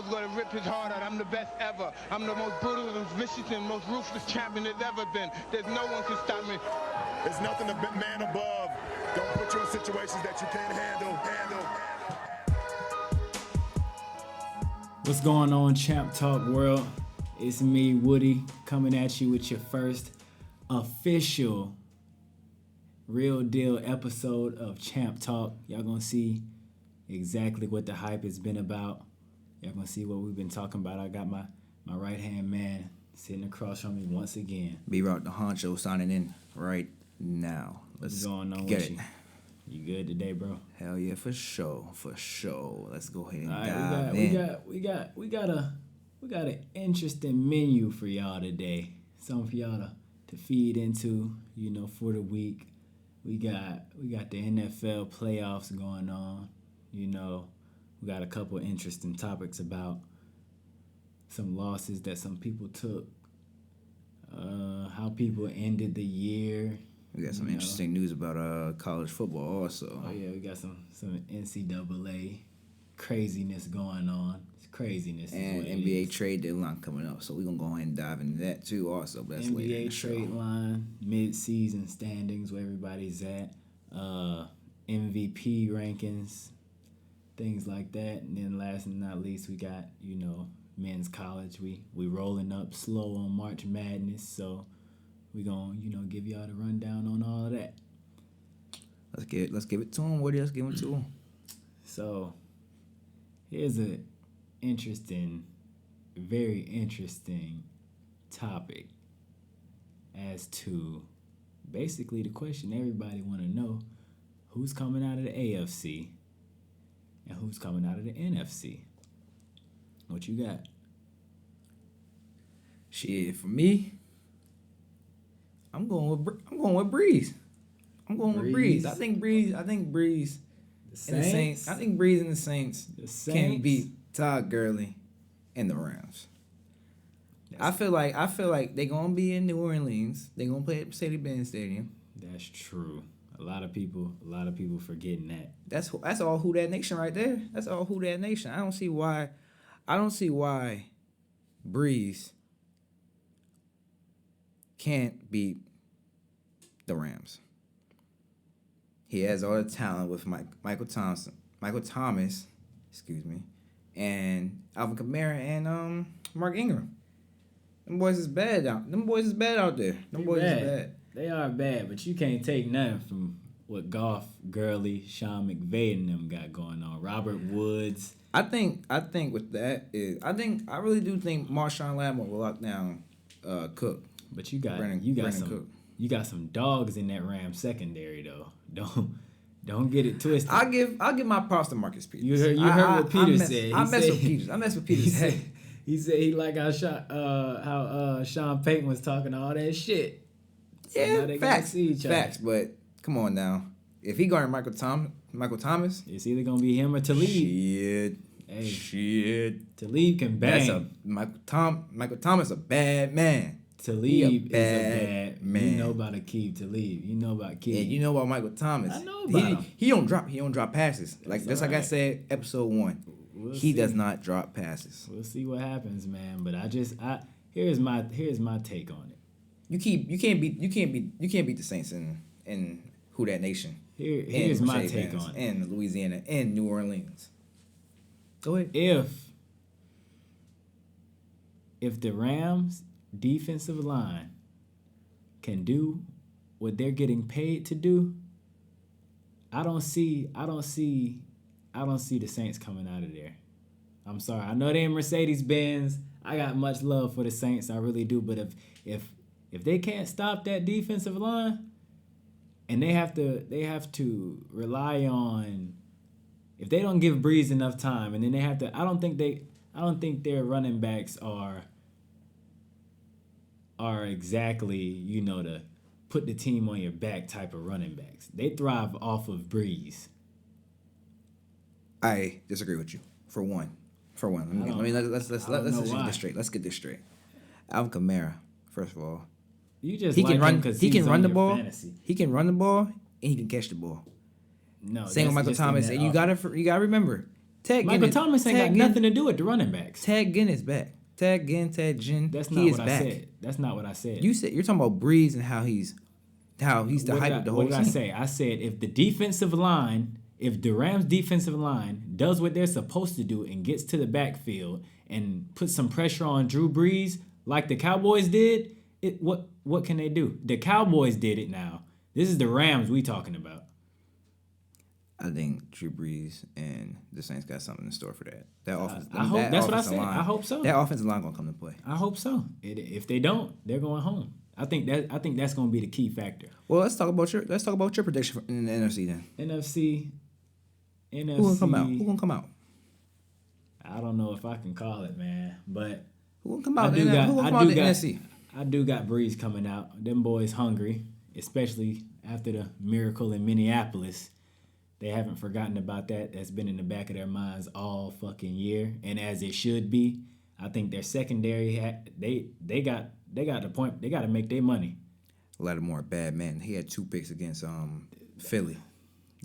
was going to rip his heart out. I'm the best ever. I'm the most brutal and vicious and most ruthless champion there's ever been. There's no one can stop me. There's nothing a man above. Don't put you in situations that you can't handle. What's going on, Champ Talk world? It's me, Woody, coming at you with your first official real deal episode of Champ Talk. Y'all gonna see exactly what the hype has been about. Y'all gonna see what we've been talking about. I got my right hand man sitting across from me once again. B-Rock the Honcho signing in right now. What's going on get with it. You good today, bro? Hell yeah, for sure. Let's go ahead and All dive right, in. we got an interesting menu for y'all today. Something for y'all to feed into, for the week. We got the NFL playoffs going on. We got a couple interesting topics about some losses that some people took. How people ended the year. We got some interesting news about college football also. Oh yeah, we got some NCAA craziness going on. It's craziness. And NBA trade deadline coming up, so we're gonna go ahead and dive into that too also. But that's later in the NBA trade line, mid-season standings, where everybody's at, MVP rankings, things like that. And then last and not least, we got men's college. We rolling up slow on March Madness, so we gonna give y'all the rundown on all of that. Let's give it to him. What else? Give it to him. So here's a very interesting topic as to basically the question everybody want to know: who's coming out of the AFC and who's coming out of the NFC? What you got? Shit, for me, I'm going with Breeze. With Breeze. I think Breeze. The Saints. I think Breeze and the Saints can beat Todd Gurley and the Rams. I feel like they're gonna be in New Orleans. They're gonna play at Mercedes-Benz Stadium. That's true. A lot of people forgetting that. That's all Who Dat Nation right there. That's all Who Dat Nation. I don't see why Breeze can't beat the Rams. He has all the talent with Michael Thomas, and Alvin Kamara and Mark Ingram. Them boys is bad out there. Them boys is bad. They are bad, but you can't take nothing from what Goff, Gurley, Sean McVay, and them got going on. Robert Woods. I think with that is I really do think Marshawn Lattimore will lock down Cook. But you got Cook. You got some dogs in that Rams secondary though. Don't get it twisted. I'll give my props to Marcus Peters. You heard what Peters said. I mess with Peters. He said he like how Sean Payton was talking all that shit. So yeah, facts. But come on now, if he guarding Michael Thomas, it's either gonna be him or Talib. Shit. Talib can bang. Michael Thomas a bad man. Talib is a bad man. You know about Akeem Talib. You know about Keith. Yeah, you know about Michael Thomas. I know about him. He don't drop passes. Like I said, episode 1. He does not drop passes. We'll see what happens, man. But here's my take on it. You can't beat the Saints in Who Dat Nation. Here's my take on it. In Louisiana and New Orleans. Go ahead. If the Rams defensive line can do what they're getting paid to do, I don't see the Saints coming out of there. I'm sorry. I know they're in Mercedes-Benz. I got much love for the Saints. I really do. But if they can't stop that defensive line, and they have to rely on, if they don't give Breeze enough time, and then they have to, I don't think their running backs are exactly, to put the team on your back type of running backs. They thrive off of Breeze. I disagree with you. For one. Let's get this straight. Alvin Kamara, first of all, you just he can run the ball. Fantasy. He can run the ball and he can catch the ball. No, same with Michael Thomas. And you gotta remember, Michael Thomas ain't got nothing to do with the running backs. Ted Ginn is back. Ted Ginn. That's not what I said. That's not what I said. You're talking about Breeze and how he's the hype of the whole team. What did I say? I said if the Rams defensive line does what they're supposed to do and gets to the backfield and puts some pressure on Drew Brees like the Cowboys did, what can they do? The Cowboys did it now. This is the Rams we talking about. I think Drew Brees and the Saints got something in store for that. That offense. That's what I said. I hope so. That offensive line gonna come to play. I hope so. If they don't, they're going home. I think that's gonna be the key factor. Well, let's talk about your prediction in the NFC then. NFC. Who gonna come out? Who gonna come out? I don't know if I can call it, man. But who gonna come out? Who gonna come out the NFC? I do got Breeze coming out. Them boys hungry, especially after the miracle in Minneapolis. They haven't forgotten about that. That's been in the back of their minds all fucking year, and as it should be. I think their secondary they got the point. They got to make their money. Lattimore, bad man. He had 2 picks against Philly.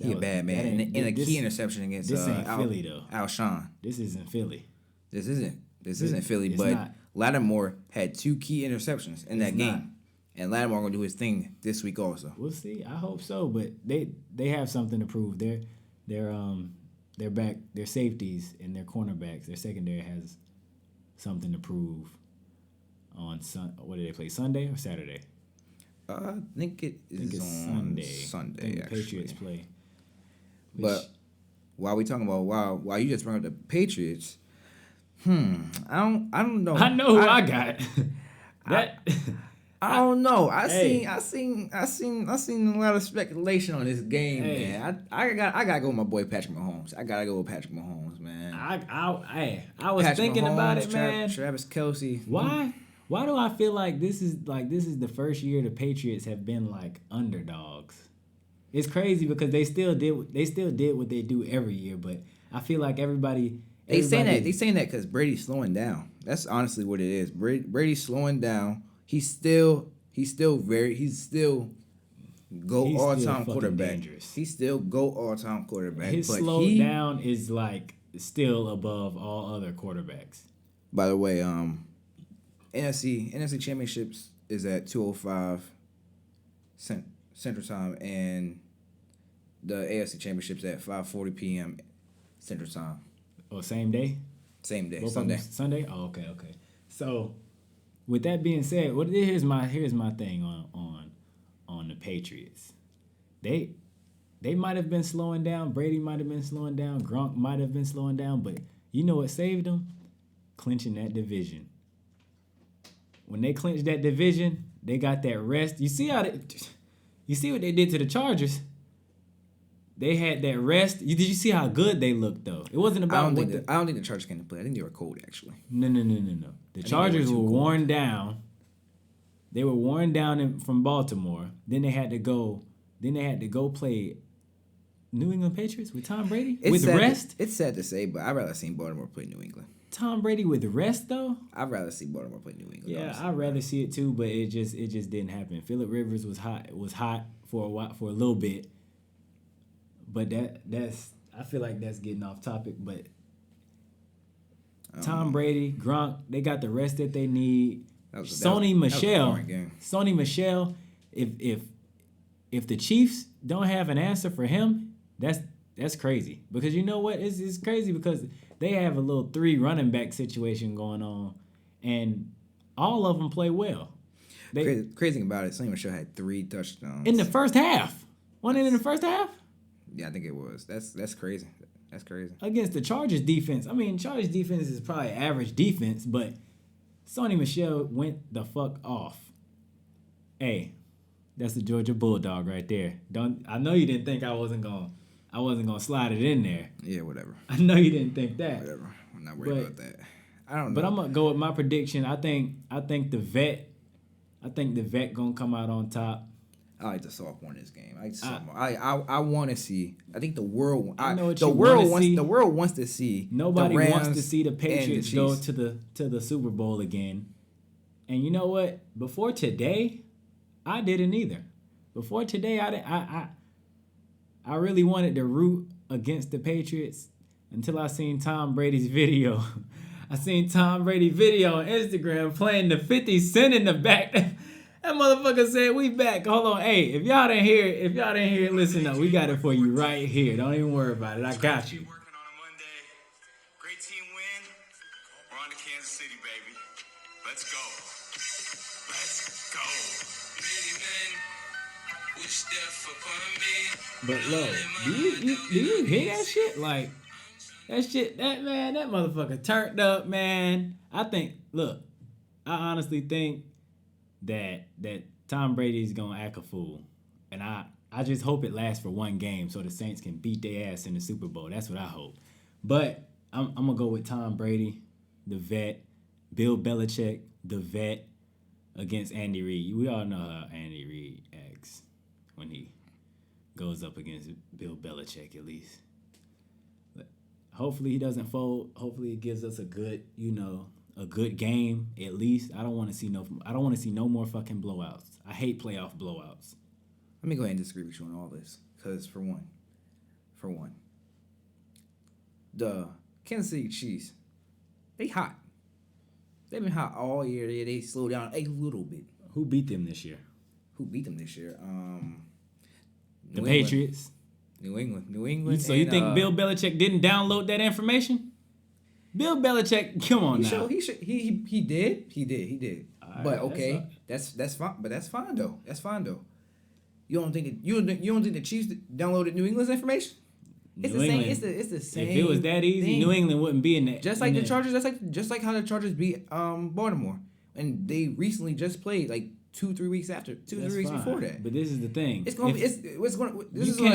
He a bad man, and a key interception against this ain't Philly though. Alshon. This isn't Philly. This isn't Philly, but not. Lattimore had 2 key interceptions in that game. Not. And Lattimore gonna do his thing this week also. We'll see. I hope so, but they have something to prove. Their back, their safeties and their cornerbacks, their secondary has something to prove. On what did they play? Sunday or Saturday? I think it's on Sunday. The Patriots play. But while we talking about while you just bring up the Patriots, I don't know. I know who I got. I don't know. I seen a lot of speculation on this game, man. I gotta go with my boy Patrick Mahomes. I gotta go with Patrick Mahomes, man. I was Patrick thinking Mahomes, about it, man. Travis Kelce. Why do I feel like this is the first year the Patriots have been like underdogs? It's crazy because they still did what they do every year, but I feel like everybody They saying that because Brady's slowing down. That's honestly what it is. Brady's slowing down. He's still all-time quarterback. Dangerous. He's still all-time quarterback. His slow down is like still above all other quarterbacks. By the way, NFC Championships is at 2:05 Central Time, and the AFC Championships at 5:40 p.m. Central Time. Oh, same day? Same day. Both Sunday. Sunday? Oh, okay. So, with that being said, here's my thing on the Patriots. They might have been slowing down. Brady might have been slowing down. Gronk might have been slowing down. But you know what saved them? Clinching that division. When they clinched that division, they got that rest. You see what they did to the Chargers? They had that rest. Did you see how good they looked though? It wasn't about. I don't think the Chargers came to play. I think they were cold actually. No. The Chargers were worn down. They were worn down from Baltimore. Then they had to go play New England Patriots with Tom Brady with rest. It's sad to say, but I'd rather see Baltimore play New England. Tom Brady with rest though? I'd rather see Baltimore play New England. Yeah, I'd rather see it too, but it just didn't happen. Phillip Rivers was hot for a while, for a little bit. But I feel like that's getting off topic, but Tom Brady, Gronk, they got the rest that they need. Sony Michel, if the Chiefs don't have an answer for him, that's crazy. Because you know what? It's crazy because they have a little 3 running back situation going on, and all of them play well. Crazy thing about it, Sony Michel had 3 touchdowns in the first half. Wasn't it in the first half? Yeah, I think it was. That's crazy. That's crazy. Against the Chargers defense. I mean, Chargers defense is probably average defense, but Sony Michel went the fuck off. Hey, that's the Georgia Bulldog right there. I know you didn't think I wasn't gonna slide it in there. Yeah, whatever. I know you didn't think that. Whatever. I'm not worried about that. I don't know. But I'm gonna go with my prediction. I think the vet gonna come out on top. I like the sophomore in this game. I want to see. I think the world. The world wants to see. Nobody wants to see the Patriots go to the Super Bowl again. And you know what? Before today, I didn't either. Before today, I really wanted to root against the Patriots until I seen Tom Brady's video. I seen Tom Brady video on Instagram playing the 50 Cent in the back. That motherfucker said, we back. Hold on. Hey, if y'all didn't hear it, listen up. We got it for you right here. Don't even worry about it. I got you. Working on a Monday. Great team win. We're on to Kansas City, baby. Let's go. Let's go. But look, do you hear that shit? Like, that motherfucker turned up, man. I honestly think that Tom Brady's gonna act a fool, and I just hope it lasts for one game so the Saints can beat their ass in the Super Bowl. That's what I hope. But I'm gonna go with Tom Brady, the vet, Bill Belichick, the vet, against Andy Reid. We all know how Andy Reid acts when he goes up against Bill Belichick, at least. But hopefully he doesn't fold. Hopefully he gives us a good game at least. I don't want to see no more fucking blowouts. I hate playoff blowouts. Let me go ahead and disagree with you on all this, because for one, the Kansas City Chiefs, they hot. They've been hot all year. They slowed down a little bit. Who beat them this year? The Patriots. New England. So you think Bill Belichick didn't download that information? Bill Belichick, come on now. He did. Right, but okay, that's fine. But that's fine though. You don't think the Chiefs downloaded New England's information? It's the same. If it was that easy, thing. New England wouldn't be in that. Just like the Chargers. Just like how the Chargers beat Baltimore, and they recently just played like 2-3 weeks before that. But this is the thing. This is gonna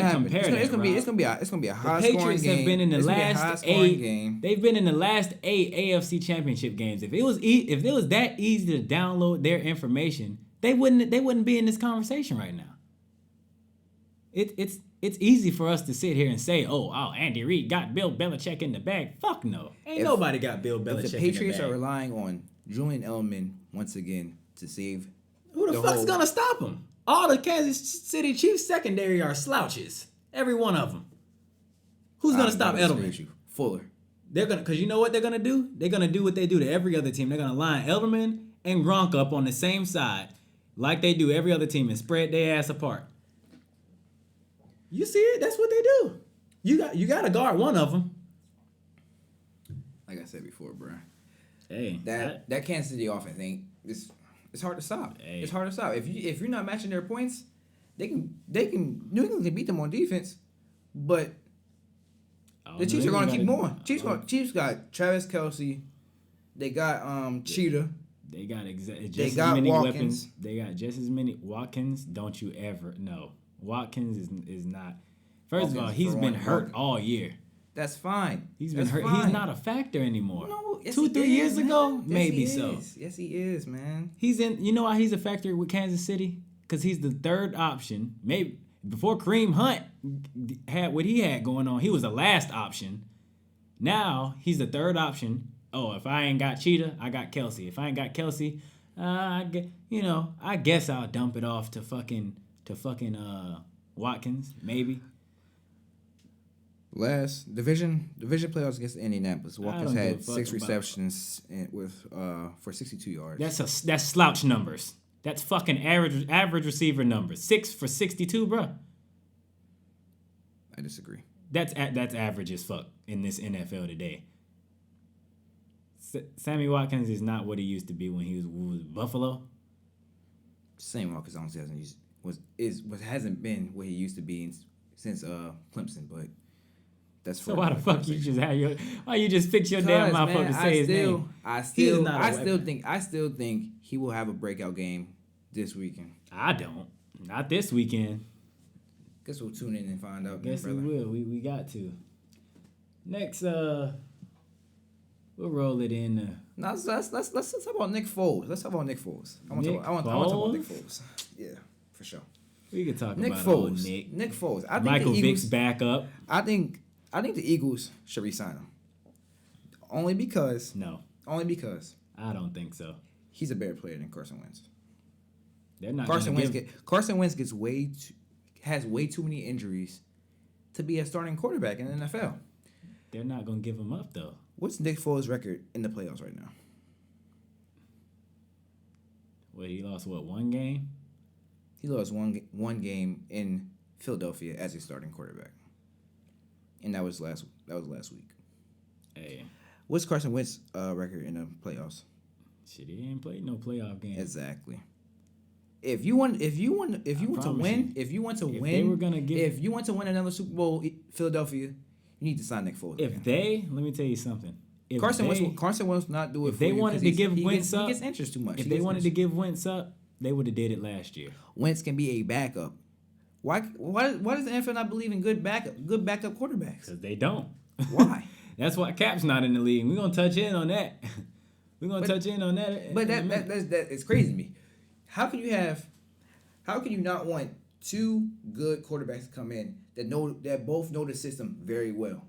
happen. It's gonna be a high scoring game. The Patriots have been in the last 8. They've been in the last 8 AFC Championship games. If it was that easy to download their information, they wouldn't be in this conversation right now. It's easy for us to sit here and say, oh, Andy Reid got Bill Belichick in the bag. Fuck no. Nobody got Bill Belichick in the bag. If the Patriots are relying on Julian Edelman once again to save, who the fuck's gonna stop him? All the Kansas City Chiefs secondary are slouches. Every one of them. Who's gonna stop Edelman? Fuller. They're gonna, cause you know what they're gonna do? They're gonna do what they do to every other team. They're gonna line Edelman and Gronk up on the same side, like they do every other team, and spread their ass apart. You see it? That's what they do. You got to guard one of them. Like I said before, bro. Hey, that Kansas City offense it's hard to stop. Hey. It's hard to stop. If you're not matching their points, they can New England can beat them on defense, but the Chiefs are going to keep going. Chiefs got Travis Kelce. They got Cheetah. They got just as many weapons. They got just as many. Watkins, don't you ever no. Watkins is not. First of all, he's been hurt all year. That's fine. He's been hurt. Fine. He's not a factor anymore. No, yes 2-3 years ago, maybe so. Yes, he is, man. He's in. You know why he's a factor with Kansas City? Because he's the third option. Maybe before Kareem Hunt had what he had going on, he was the last option. Now he's the third option. Oh, if I ain't got Cheetah, I got Kelce. If I ain't got Kelce, I guess I'll dump it off to fucking Watkins, maybe. Last division playoffs against Indianapolis. Watkins had 6 receptions for 62 yards. That's slouch numbers. That's fucking average receiver numbers. 6 for 62, bro. I disagree. That's average as fuck in this NFL today. Sammy Watkins is not what he used to be when he was Buffalo. Same Watkins honestly hasn't been what he used to be since Clemson, but that's for. So why the fuck why you just fix your damn mouth up to say his name? I still think he will have a breakout game this weekend. I don't. Not this weekend. Guess we'll tune in and find out. Guess we will. We got to. Next, we'll roll it in. Now let's talk about Nick Foles. Let's talk about Nick Foles. I want to talk about Nick Foles. Yeah, for sure. We could talk Nick about Foles. Nick Foles. I think Michael Vick's back up. I think the Eagles should re-sign him. Only because I don't think so. He's a better player than Carson Wentz. They're not. Carson Wentz has way too many injuries to be a starting quarterback in the NFL. They're not gonna give him up though. What's Nick Foles' record in the playoffs right now? Well, he lost one game? He lost one game in Philadelphia as a starting quarterback, and that was last week. Hey, what's Carson Wentz's record in the playoffs? Shit, he ain't played no playoff game. Exactly. If you want to win, if you want to win another Super Bowl, Philadelphia, you need to sign Nick Foles. Let me tell you something. If Carson Wentz not do it. If they wanted to give Wentz up, he gets interest too much. If they wanted to give Wentz up, they would have did it last year. Wentz can be a backup. Why does the NFL not believe in good backup quarterbacks? Because they don't. Why? That's why Cap's not in the league. We're gonna touch in on that. But that is crazy to me. How can you not want two good quarterbacks to come in that both know the system very well?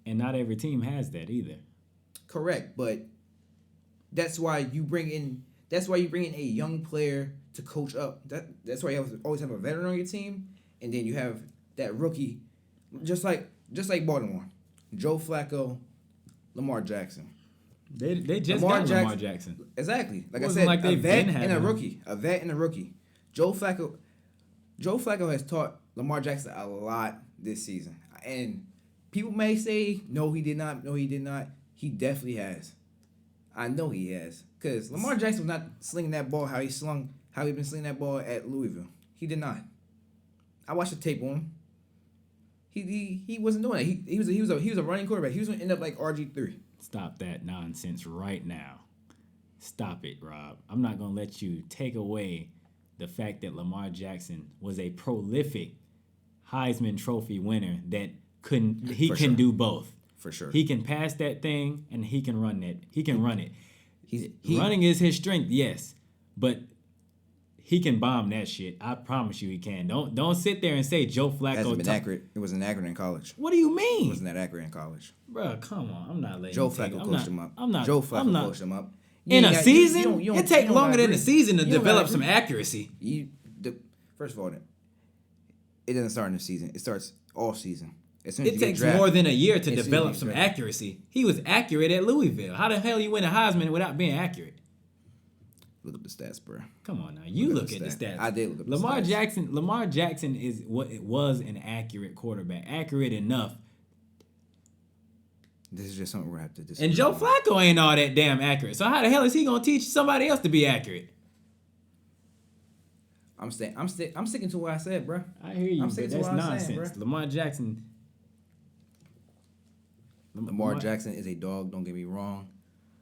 And not every team has that either. Correct, but that's why you bring in a young player to coach up. That's why you always have a veteran on your team, and then you have that rookie, just like Baltimore, Joe Flacco, Lamar Jackson. They just got Lamar Jackson. Exactly, like I said, like a vet and a rookie. Joe Flacco has taught Lamar Jackson a lot this season, and people may say no, he did not. No, he did not. He definitely has. I know he has, because Lamar Jackson was not slinging that ball how he been slinging that ball at Louisville. He did not. I watched the tape on him. He wasn't doing that. He was a running quarterback. He was gonna end up like RG3. Stop that nonsense right now. Stop it, Rob. I'm not gonna let you take away the fact that Lamar Jackson was a prolific Heisman Trophy winner that can do both. For sure. He can pass that thing and he can run that. He can run it. Running is his strength, yes. But he can bomb that shit. I promise you he can. Don't sit there and say Joe Flacco. Hasn't been accurate. It wasn't accurate in college. What do you mean? It wasn't that accurate in college. Bro, come on. I'm not letting Joe Flacco coached him up. Joe Flacco coached him up. In a season? It takes longer than a season to develop some accuracy. First of all, it doesn't start in the season. It starts all season. It takes more than a year to develop some accuracy. He was accurate at Louisville. How the hell you win a Heisman without being accurate? Look up the stats, bro. Come on now. You look at the stats. I did look up the stats. Lamar Jackson is what it was, an accurate quarterback. Accurate enough. This is just something we're going to have to disagree. And Joe Flacco ain't all that damn accurate. So how the hell is he going to teach somebody else to be accurate? I'm sticking to what I said, bro. I hear you, but that's nonsense. Lamar Jackson is a dog, don't get me wrong.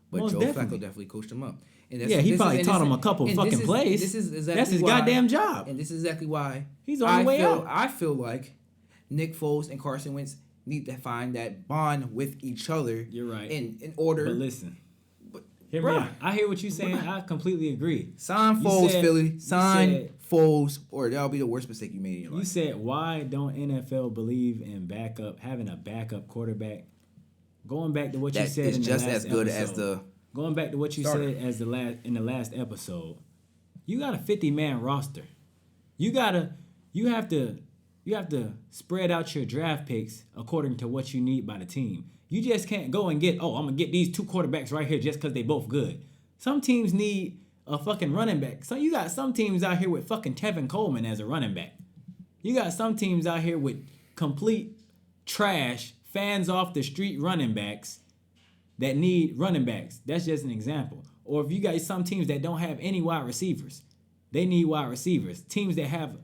But Most Joe definitely. Flacco definitely coached him up. And he probably taught him a couple fucking plays. That's his goddamn job. And this is exactly why he's on the way out. I feel like Nick Foles and Carson Wentz need to find that bond with each other. You're right. In order. But listen. Hear me out. I hear what you're saying. I completely agree. Sign Foles, Philly. Sign Foles, or that'll be the worst mistake you made in your life. You said, why don't NFL believe in having a backup quarterback? Going back to what you said in the last episode. That is just as good as the... Going back to what you said in the last episode, you got a 50-man roster. You have to spread out your draft picks according to what you need by the team. You just can't go and I'm gonna get these two quarterbacks right here just because they both good. Some teams need a fucking running back. So you got some teams out here with fucking Tevin Coleman as a running back. You got some teams out here with complete trash, fans off the street running backs that need running backs. That's just an example. Or if you got some teams that don't have any wide receivers, they need wide receivers. Teams that have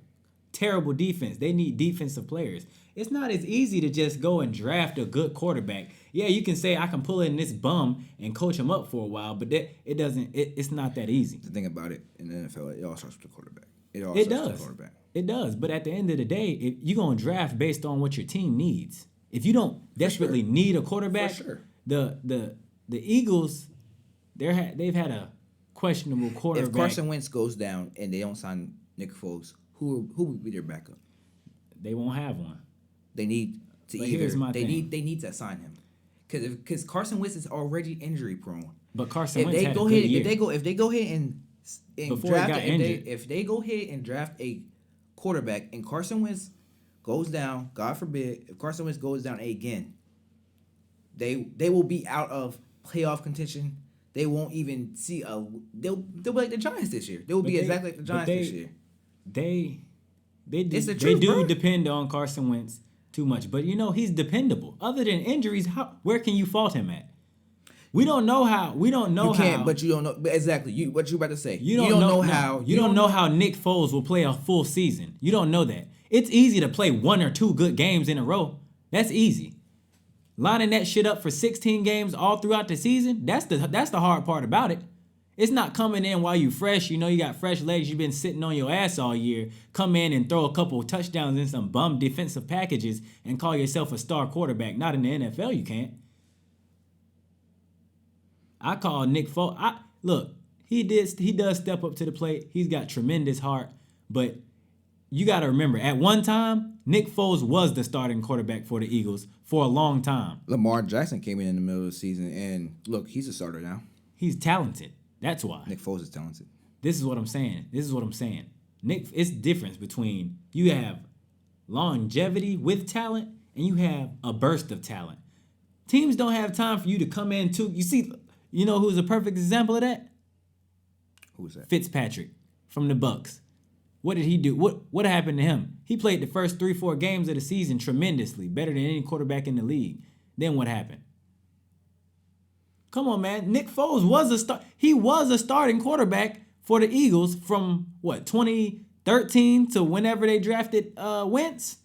terrible defense, they need defensive players. It's not as easy to just go and draft a good quarterback. Yeah, you can say I can pull in this bum and coach him up for a while, but it's not that easy. The thing about it in the NFL, it all starts with the quarterback. It does. But at the end of the day, if you're gonna draft based on what your team needs. If you don't desperately need a quarterback, the Eagles, they've had a questionable quarterback. If Carson Wentz goes down and they don't sign Nick Foles, who would be their backup? They won't have one. They need to they need to sign him because Carson Wentz is already injury prone. But Carson Wentz had a good year. If they go ahead and draft a quarterback and Carson Wentz goes down, God forbid, if Carson Wentz goes down again, They will be out of playoff contention. They won't even see they'll be like the Giants this year. They will be exactly like the Giants this year. They It's the truth, do bro. depend on Carson Wentz too much, but he's dependable. Other than injuries, where can you fault him at? We don't know how. But you don't know. But exactly. What you about to say? You don't know how. You don't know how Nick Foles will play a full season. You don't know that. It's easy to play 1 or 2 good games in a row. That's easy. Lining that shit up for 16 games all throughout the season, that's the hard part about it. It's not coming in while you fresh. You got fresh legs. You've been sitting on your ass all year. Come in and throw a couple of touchdowns in some bum defensive packages and call yourself a star quarterback. Not in the NFL, you can't. I call Nick Foles. Look, he does step up to the plate. He's got tremendous heart. But you got to remember, at one time, Nick Foles was the starting quarterback for the Eagles for a long time. Lamar Jackson came in the middle of the season, and look, he's a starter now. He's talented. That's why. Nick Foles is talented. This is what I'm saying. It's difference between you have longevity with talent and you have a burst of talent. Teams don't have time for you to come in too. You know who's a perfect example of that? Who's that? Fitzpatrick from the Bucks. What did he do? What happened to him? He played the first 3-4 games of the season tremendously, better than any quarterback in the league. Then what happened? Come on, man. Nick Foles was a starting quarterback for the Eagles from 2013 to whenever they drafted Wentz.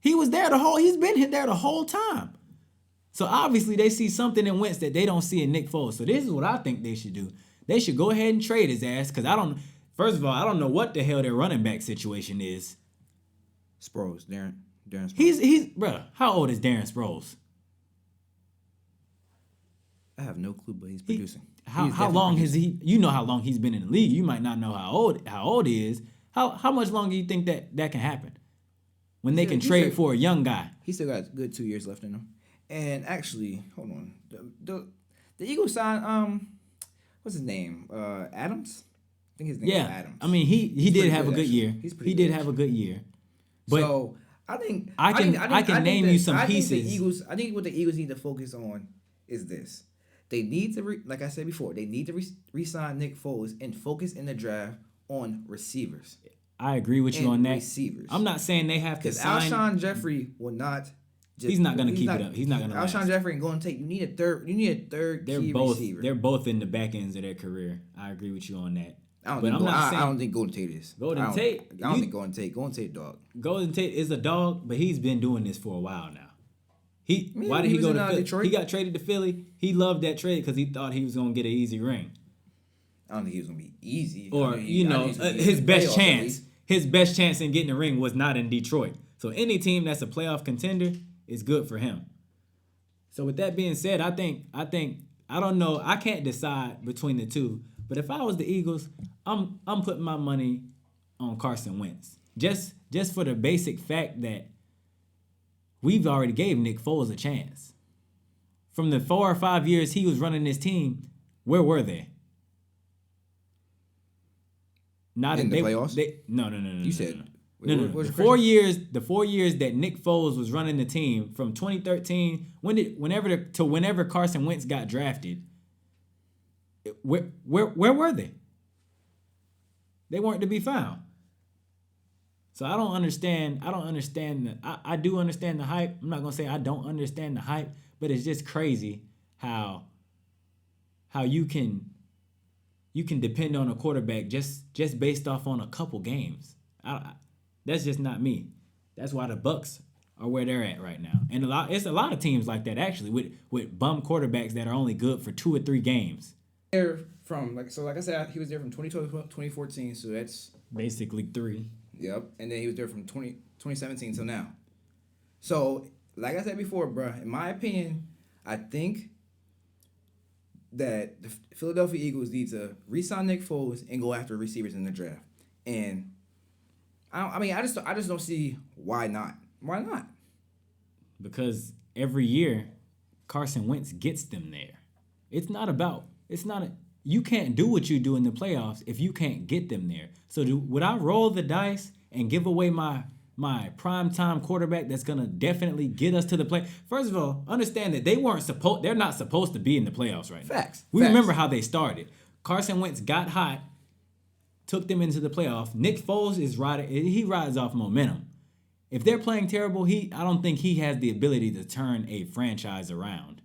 He's been there the whole time. So obviously they see something in Wentz that they don't see in Nick Foles. So this is what I think they should do. They should go ahead and trade his ass because first of all, I don't know what the hell their running back situation is. Sproles, Darren Sproles. Bruh, how old is Darren Sproles? I have no clue, but he's producing. How long has he? You know how long he's been in the league. You might not know how old he is. How much longer do you think that can happen? When they can trade for a young guy. He still got a good 2 years left in him. And actually, hold on. The Eagles signed what's his name? Adams? I think his name is Adams. I mean he did have a good year. He did have a good year. But so I think I can name you some pieces. I think what the Eagles need to focus on is this. They need to, like I said before, they need to re-sign Nick Foles and focus in the draft on receivers. I agree with you on that. Receivers. I'm not saying they have to sign. Because Alshon Jeffrey will not. He's not going to keep it up. He's not going to. Alshon Jeffrey ain't going to take. You need a third key receiver. They're both in the back ends of their career. I agree with you on that. I don't think Golden Tate is. Golden Tate. I don't think Golden Tate dog. Golden Tate is a dog, but he's been doing this for a while now. Why did he go to Philly? Detroit? He got traded to Philly. He loved that trade because he thought he was going to get an easy ring. I don't think he was going to be easy. Or, his best chance. His best chance in getting a ring was not in Detroit. So any team that's a playoff contender is good for him. So with that being said, I don't know. I can't decide between the two. But if I was the Eagles, I'm putting my money on Carson Wentz. Just for the basic fact that we've already gave Nick Foles a chance. From the 4 or 5 years he was running this team, where were they? Not in the playoffs? No. You said no. The 4 years that Nick Foles was running the team from 2013 whenever Carson Wentz got drafted. Where were they? They weren't to be found. So I don't understand. I do understand the hype. I'm not gonna say I don't understand the hype, but it's just crazy how you can depend on a quarterback just based off on a couple games. That's just not me. That's why the Bucks are where they're at right now, and it's a lot of teams like that actually with bum quarterbacks that are only good for 2 or 3 games. Like I said, he was there from 2012 to 2014, so that's basically 3. Yep, and then he was there from 2017 till now. So, like I said before, bro, in my opinion, I think that the Philadelphia Eagles need to re-sign Nick Foles and go after receivers in the draft. And I just don't see why not. Why not? Because every year Carson Wentz gets them there. You can't do what you do in the playoffs if you can't get them there. So would I roll the dice and give away my my primetime quarterback that's gonna definitely get us to the play. First of all, understand that they're not supposed to be in the playoffs right now. Facts. Remember how they started. Carson Wentz got hot, took them into the playoff. Nick Foles he rides off momentum. If they're playing terrible, I don't think he has the ability to turn a franchise around.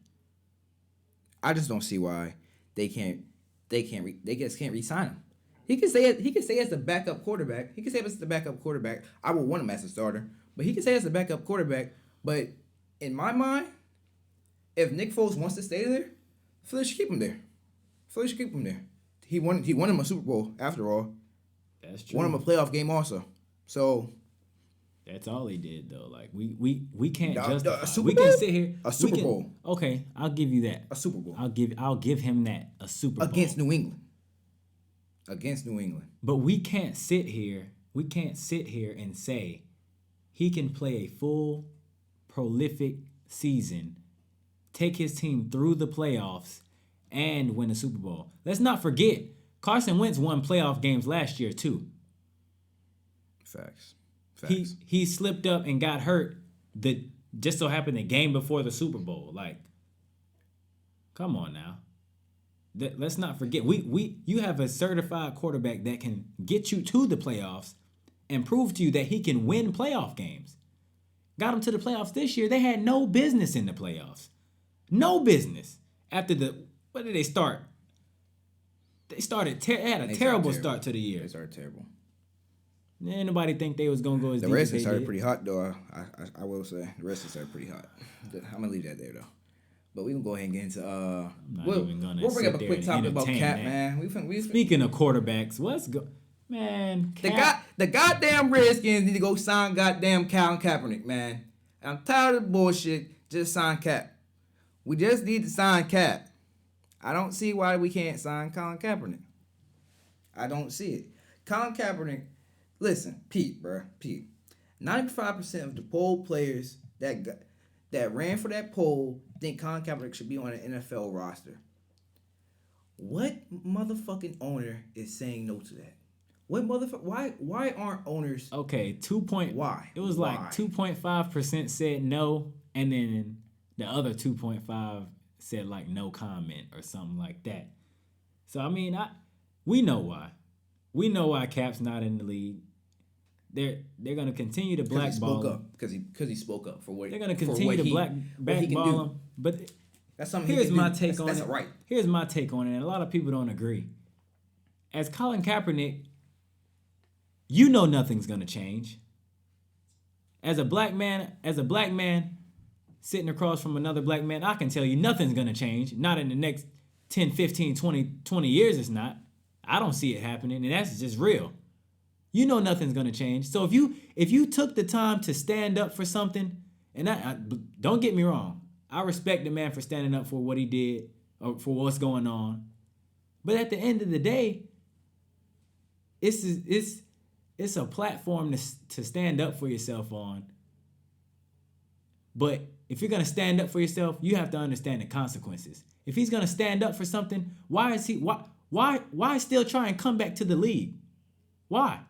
I just don't see why they just can't re-sign him. He can say as the backup quarterback. He can say as the backup quarterback. I would want him as a starter, but he can say as the backup quarterback. But in my mind, if Nick Foles wants to stay there, Philly should keep him there. He won him a Super Bowl after all. That's true. Won him a playoff game also. So that's all he did though. Like we can't justify. A Super We Bowl? can sit here. A Super Bowl. Okay, I'll give you that. A Super Bowl. I'll give him that. A Super Bowl Against New England. But we can't sit here and say he can play a full, prolific season, take his team through the playoffs, and win a Super Bowl. Let's not forget, Carson Wentz won playoff games last year too. Facts. He slipped up and got hurt. Just so happened the game before the Super Bowl. Like, come on now. Let's not forget. You have a certified quarterback that can get you to the playoffs and prove to you that he can win playoff games. Got them to the playoffs this year. They had no business in the playoffs. No business. After what did they start? They had a terrible start to the year. They started terrible. Ain't nobody think they was gonna go as The deep as Redskins they started did. pretty hot though. I will say the Redskins started pretty hot. I'm gonna leave that there though. But we can go ahead and get into we'll bring up a quick topic about Cap, man. Speaking of quarterbacks, man? The goddamn Redskins need to go sign goddamn Colin Kaepernick, man. I'm tired of the bullshit. Just sign Cap. We just need to sign Cap. I don't see why we can't sign Colin Kaepernick. I don't see it. Colin Kaepernick, listen, Pete. 95% of the poll players that ran for that poll think Colin Kaepernick should be on an NFL roster. What motherfucking owner is saying no to that? What motherfucker? Why aren't owners? Okay, Why? It was like 2.5% said no, and then the other 2.5 said like no comment or something like that. So I mean, we know why. We know why Cap's not in the league. They're gonna continue to blackball him because he spoke up for what they're gonna continue to blackball him. But that's something. Here's my take on that's it. Right. Here's my take on it, and a lot of people don't agree. As Colin Kaepernick, you know nothing's gonna change. As a black man sitting across from another black man, I can tell you nothing's gonna change. Not in the next 10, 15, 20 years, it's not. I don't see it happening, and that's just real. You know nothing's gonna change. So if you took the time to stand up for something, and I don't get me wrong, I respect the man for standing up for what he did or for what's going on. But at the end of the day, it's a platform to stand up for yourself on. But if you're gonna stand up for yourself, you have to understand the consequences. If he's gonna stand up for something, why still try and come back to the league? Why?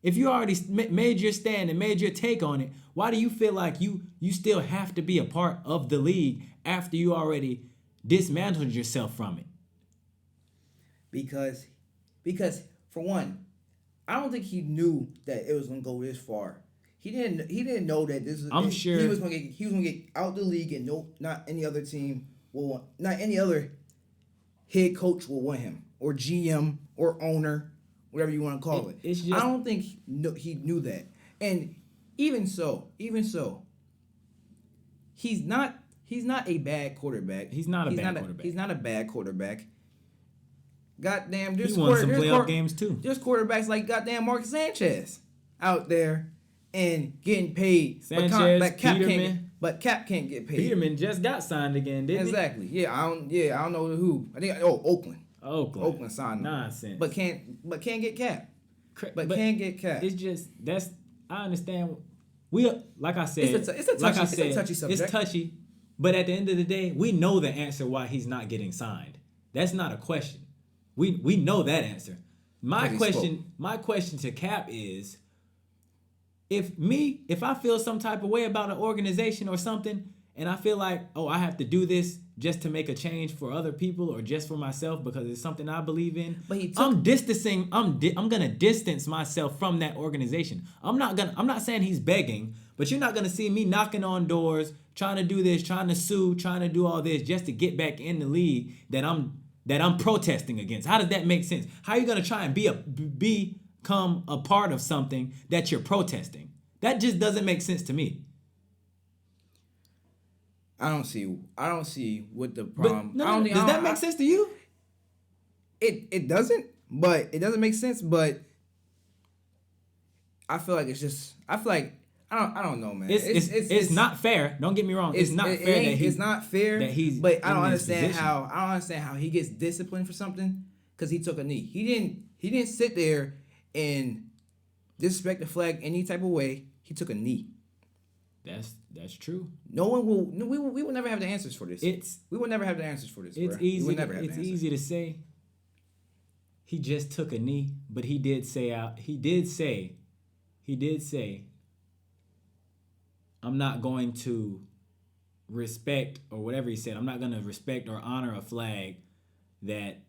If you already made your stand and made your take on it, why do you feel like you still have to be a part of the league after you already dismantled yourself from it? Because for one, I don't think he knew that it was gonna go this far. He didn't know that this was. I'm sure he was gonna get out the league, and not any other team not any other head coach will want him, or GM, or owner, whatever you want to call it. It's just, I don't think he knew that. And even so, he's not a bad quarterback. He's not a bad quarterback. He's not a bad quarterback. Goddamn, he won some playoff games too. There's quarterbacks like goddamn Mark Sanchez out there and getting paid. Sanchez, Peterman. But Cap can't get paid. Peterman just got signed again, didn't exactly. he? Exactly. Yeah, I don't know who. I think Oakland. Oakland signed him. Nonsense. But can't get Cap. Can't get Cap. It's just I understand. Like I said, it's a touchy subject. It's touchy, but at the end of the day, we know the answer why he's not getting signed. That's not a question. We know that answer. My question to Cap is if I feel some type of way about an organization or something, and I feel like, oh, I have to do this just to make a change for other people or just for myself because it's something I believe in. But I'm gonna distance myself from that organization. I'm not saying he's begging, but you're not gonna see me knocking on doors, trying to do this, trying to sue, trying to do all this just to get back in the league that I'm protesting against. How does that make sense? How are you gonna try and become a part of something that you're protesting? That just doesn't make sense to me. I don't see what the problem. Does that make sense to you? It doesn't, but it doesn't make sense. But I feel like I don't know, man. It's not fair. Don't get me wrong. It's not fair. It's not fair. But I don't understand position. how he gets disciplined for something because he took a knee. He didn't sit there and disrespect the flag any type of way. He took a knee. That's true. No one will. No, we will never have the answers for this. We will never have the answers for this. It's bro. easy. It's easy to say. He just took a knee, but he did say. I'm not going to respect or whatever he said. I'm not going to respect or honor a flag that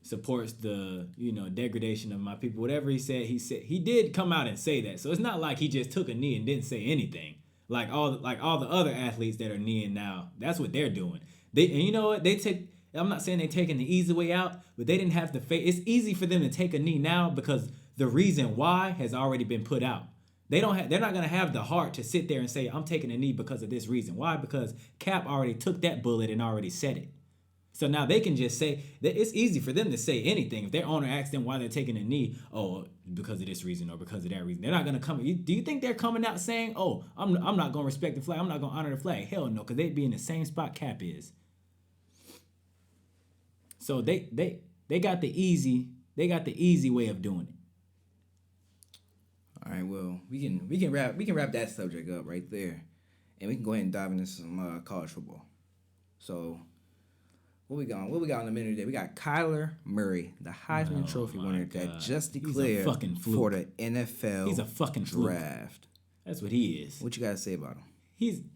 supports the degradation of my people. Whatever he said, he did come out and say that. So it's not like he just took a knee and didn't say anything. Like all the other athletes that are kneeing now, that's what they're doing. And you know what? I'm not saying they're taking the easy way out, but they didn't have to face. It's easy for them to take a knee now because the reason why has already been put out. They're not gonna have the heart to sit there and say, I'm taking a knee because of this reason. Why? Because Cap already took that bullet and already said it. So now they can just say that it's easy for them to say anything. If their owner asks them why they're taking a knee, oh, because of this reason or because of that reason, they're not gonna come. Do you think they're coming out saying, oh, I'm not gonna respect the flag, I'm not gonna honor the flag? Hell no, because they'd be in the same spot Cap is. So they got the easy way of doing it. All right, well, we can wrap that subject up right there, and we can go ahead and dive into some college football. So, what we got in a minute today? We got Kyler Murray, the Heisman Trophy winner that just declared for the NFL He's a fucking fluke. draft. That's what he is. What you got to say about him?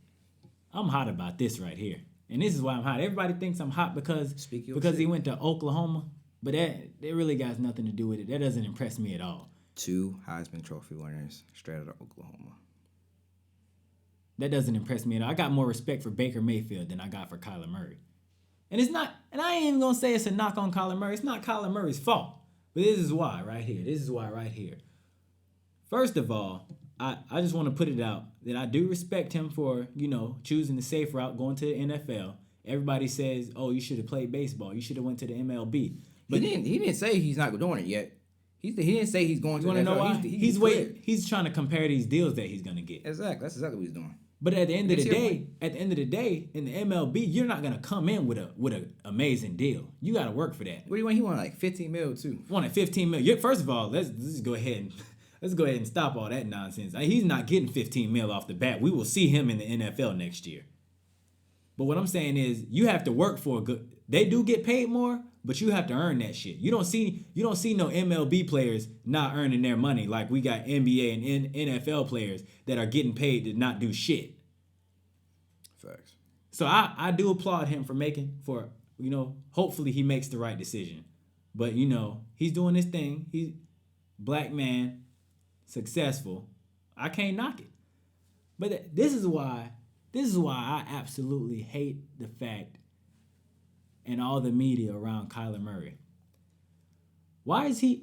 I'm hot about this right here, and this is why I'm hot. Everybody thinks I'm hot because he went to Oklahoma, but that really got nothing to do with it. That doesn't impress me at all. 2 Heisman Trophy winners straight out of Oklahoma. That doesn't impress me at all. I got more respect for Baker Mayfield than I got for Kyler Murray. And I ain't even gonna say it's a knock on Kyler Murray. It's not Kyler Murray's fault. But this is why right here. First of all, I just want to put it out that I do respect him for, choosing the safe route, going to the NFL. Everybody says, oh, you should have played baseball. You should have went to the MLB. But he didn't say he's not doing it yet. He didn't say he's going to. You want to know why? He's waiting. He's trying to compare these deals that he's gonna get. Exactly. That's exactly what he's doing. But at the end of the day, in the MLB, you're not gonna come in with an amazing deal. You got to work for that. What do you want? He wanted like $15 million too. Wanted $15 million. First of all, let's go ahead and stop all that nonsense. He's not getting $15 million off the bat. We will see him in the NFL next year. But what I'm saying is, you have to work for a good. They do get paid more, but you have to earn that shit. You don't see no MLB players not earning their money like we got NBA and NFL players that are getting paid to not do shit. Facts. So I do applaud him for hopefully he makes the right decision. But he's doing this thing. He's black man, successful. I can't knock it. But this is why I absolutely hate the fact and all the media around Kyler Murray. Why is he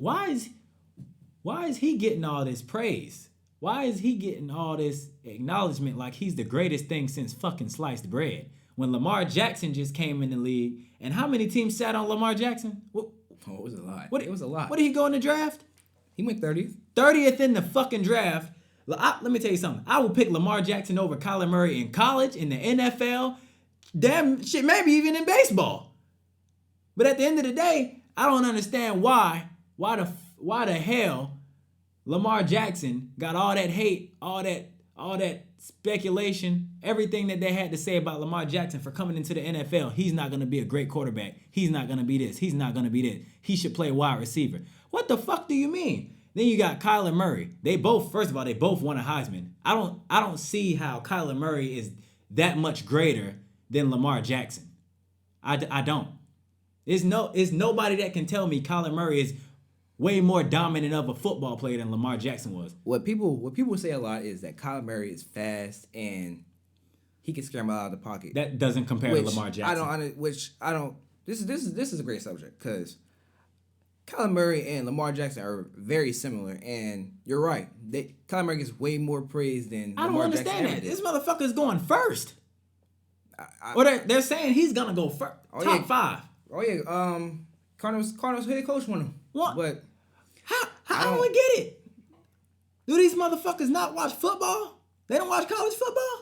getting all this praise? Why is he getting all this acknowledgement like he's the greatest thing since fucking sliced bread? When Lamar Jackson just came in the league, and how many teams sat on Lamar Jackson? It was a lot. It was a lot. What did he go in the draft? He went 30th. 30th in the fucking draft. Let me tell you something. I will pick Lamar Jackson over Kyler Murray in college, in the NFL, damn shit, maybe even in baseball. But at the end of the day, I don't understand why the hell Lamar Jackson got all that hate, all that speculation, everything that they had to say about Lamar Jackson for coming into the NFL. He's not going to be a great quarterback. He's not going to be this. He's not going to be this. He should play wide receiver. What the fuck do you mean? Then you got Kyler Murray. They both won a Heisman. I don't see how Kyler Murray is that much greater than Lamar Jackson. I don't. It's nobody that can tell me Kyler Murray is way more dominant of a football player than Lamar Jackson was. What people say a lot is that Kyler Murray is fast and he can scramble out of the pocket. That doesn't compare to Lamar Jackson. I don't. This is a great subject because Kyler Murray and Lamar Jackson are very similar, and you're right. Kyler Murray gets way more praise than Lamar Jackson. I don't understand that. This motherfucker's going first. They're saying he's gonna go first. Top 5. Oh yeah. Cardinals head coach won him. What? But how don't we get it? Do these motherfuckers not watch football? They don't watch college football?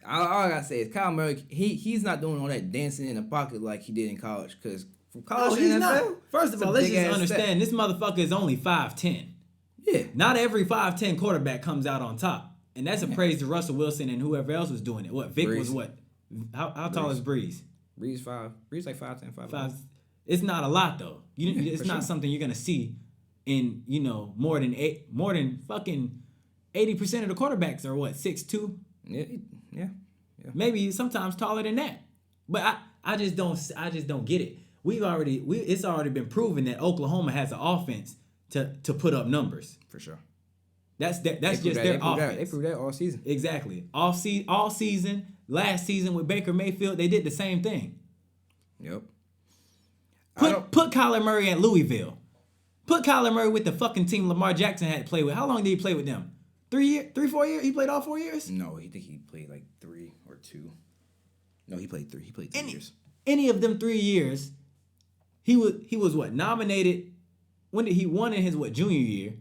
All I gotta say is Kyler Murray, he's not doing all that dancing in the pocket like he did in college. Because from college to he's NFL, not. First of all, let's just understand step. this motherfucker is only 5'10". Yeah. Not every 5'10" quarterback comes out on top. And that's a praise to Russell Wilson and whoever else was doing it. What, Vic Breeze. was what? How tall is Breeze? Breeze like 5'10", 5'11". It's not a lot though. It's not something you're gonna see in more than fucking 80% of the quarterbacks are what 6'2". Yeah. Maybe sometimes taller than that. But I just don't get it. It's already been proven that Oklahoma has an offense to put up numbers. For sure. That's just their offense. They proved that all season. Exactly. All season, last season with Baker Mayfield, they did the same thing. Yep. Put Kyler Murray at Louisville. Put Kyler Murray with the fucking team Lamar Jackson had to play with. How long did he play with them? 4 years? He played all 4 years? No, I think he played like 3 or 2. No, he played 3. He played 3 years. Any of them 3 years, he was what, nominated? When did he won in his junior year,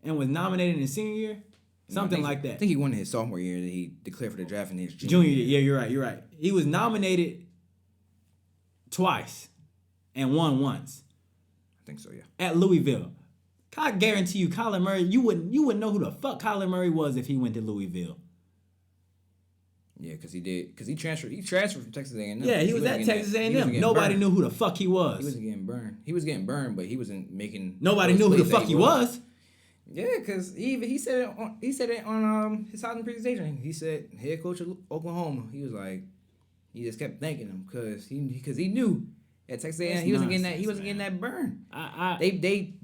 and was nominated in his senior year, something like that. I think he won in his sophomore year that he declared for the draft in his junior year. Yeah, you're right. He was nominated twice, and won once. I think so, yeah. At Louisville. I guarantee you, Kyler Murray, you wouldn't know who the fuck Kyler Murray was if he went to Louisville. Yeah, because he transferred. He transferred from Texas A&M. Yeah, he was at Texas A&M. Nobody knew who the fuck he was. He wasn't getting burned. He was getting burned, but he wasn't making. Nobody knew who the fuck he was. Yeah, because he said it on his Heisman presentation. He said head coach of Oklahoma. He was like, he just kept thanking him because he knew at Texas A&M he wasn't getting that burn. They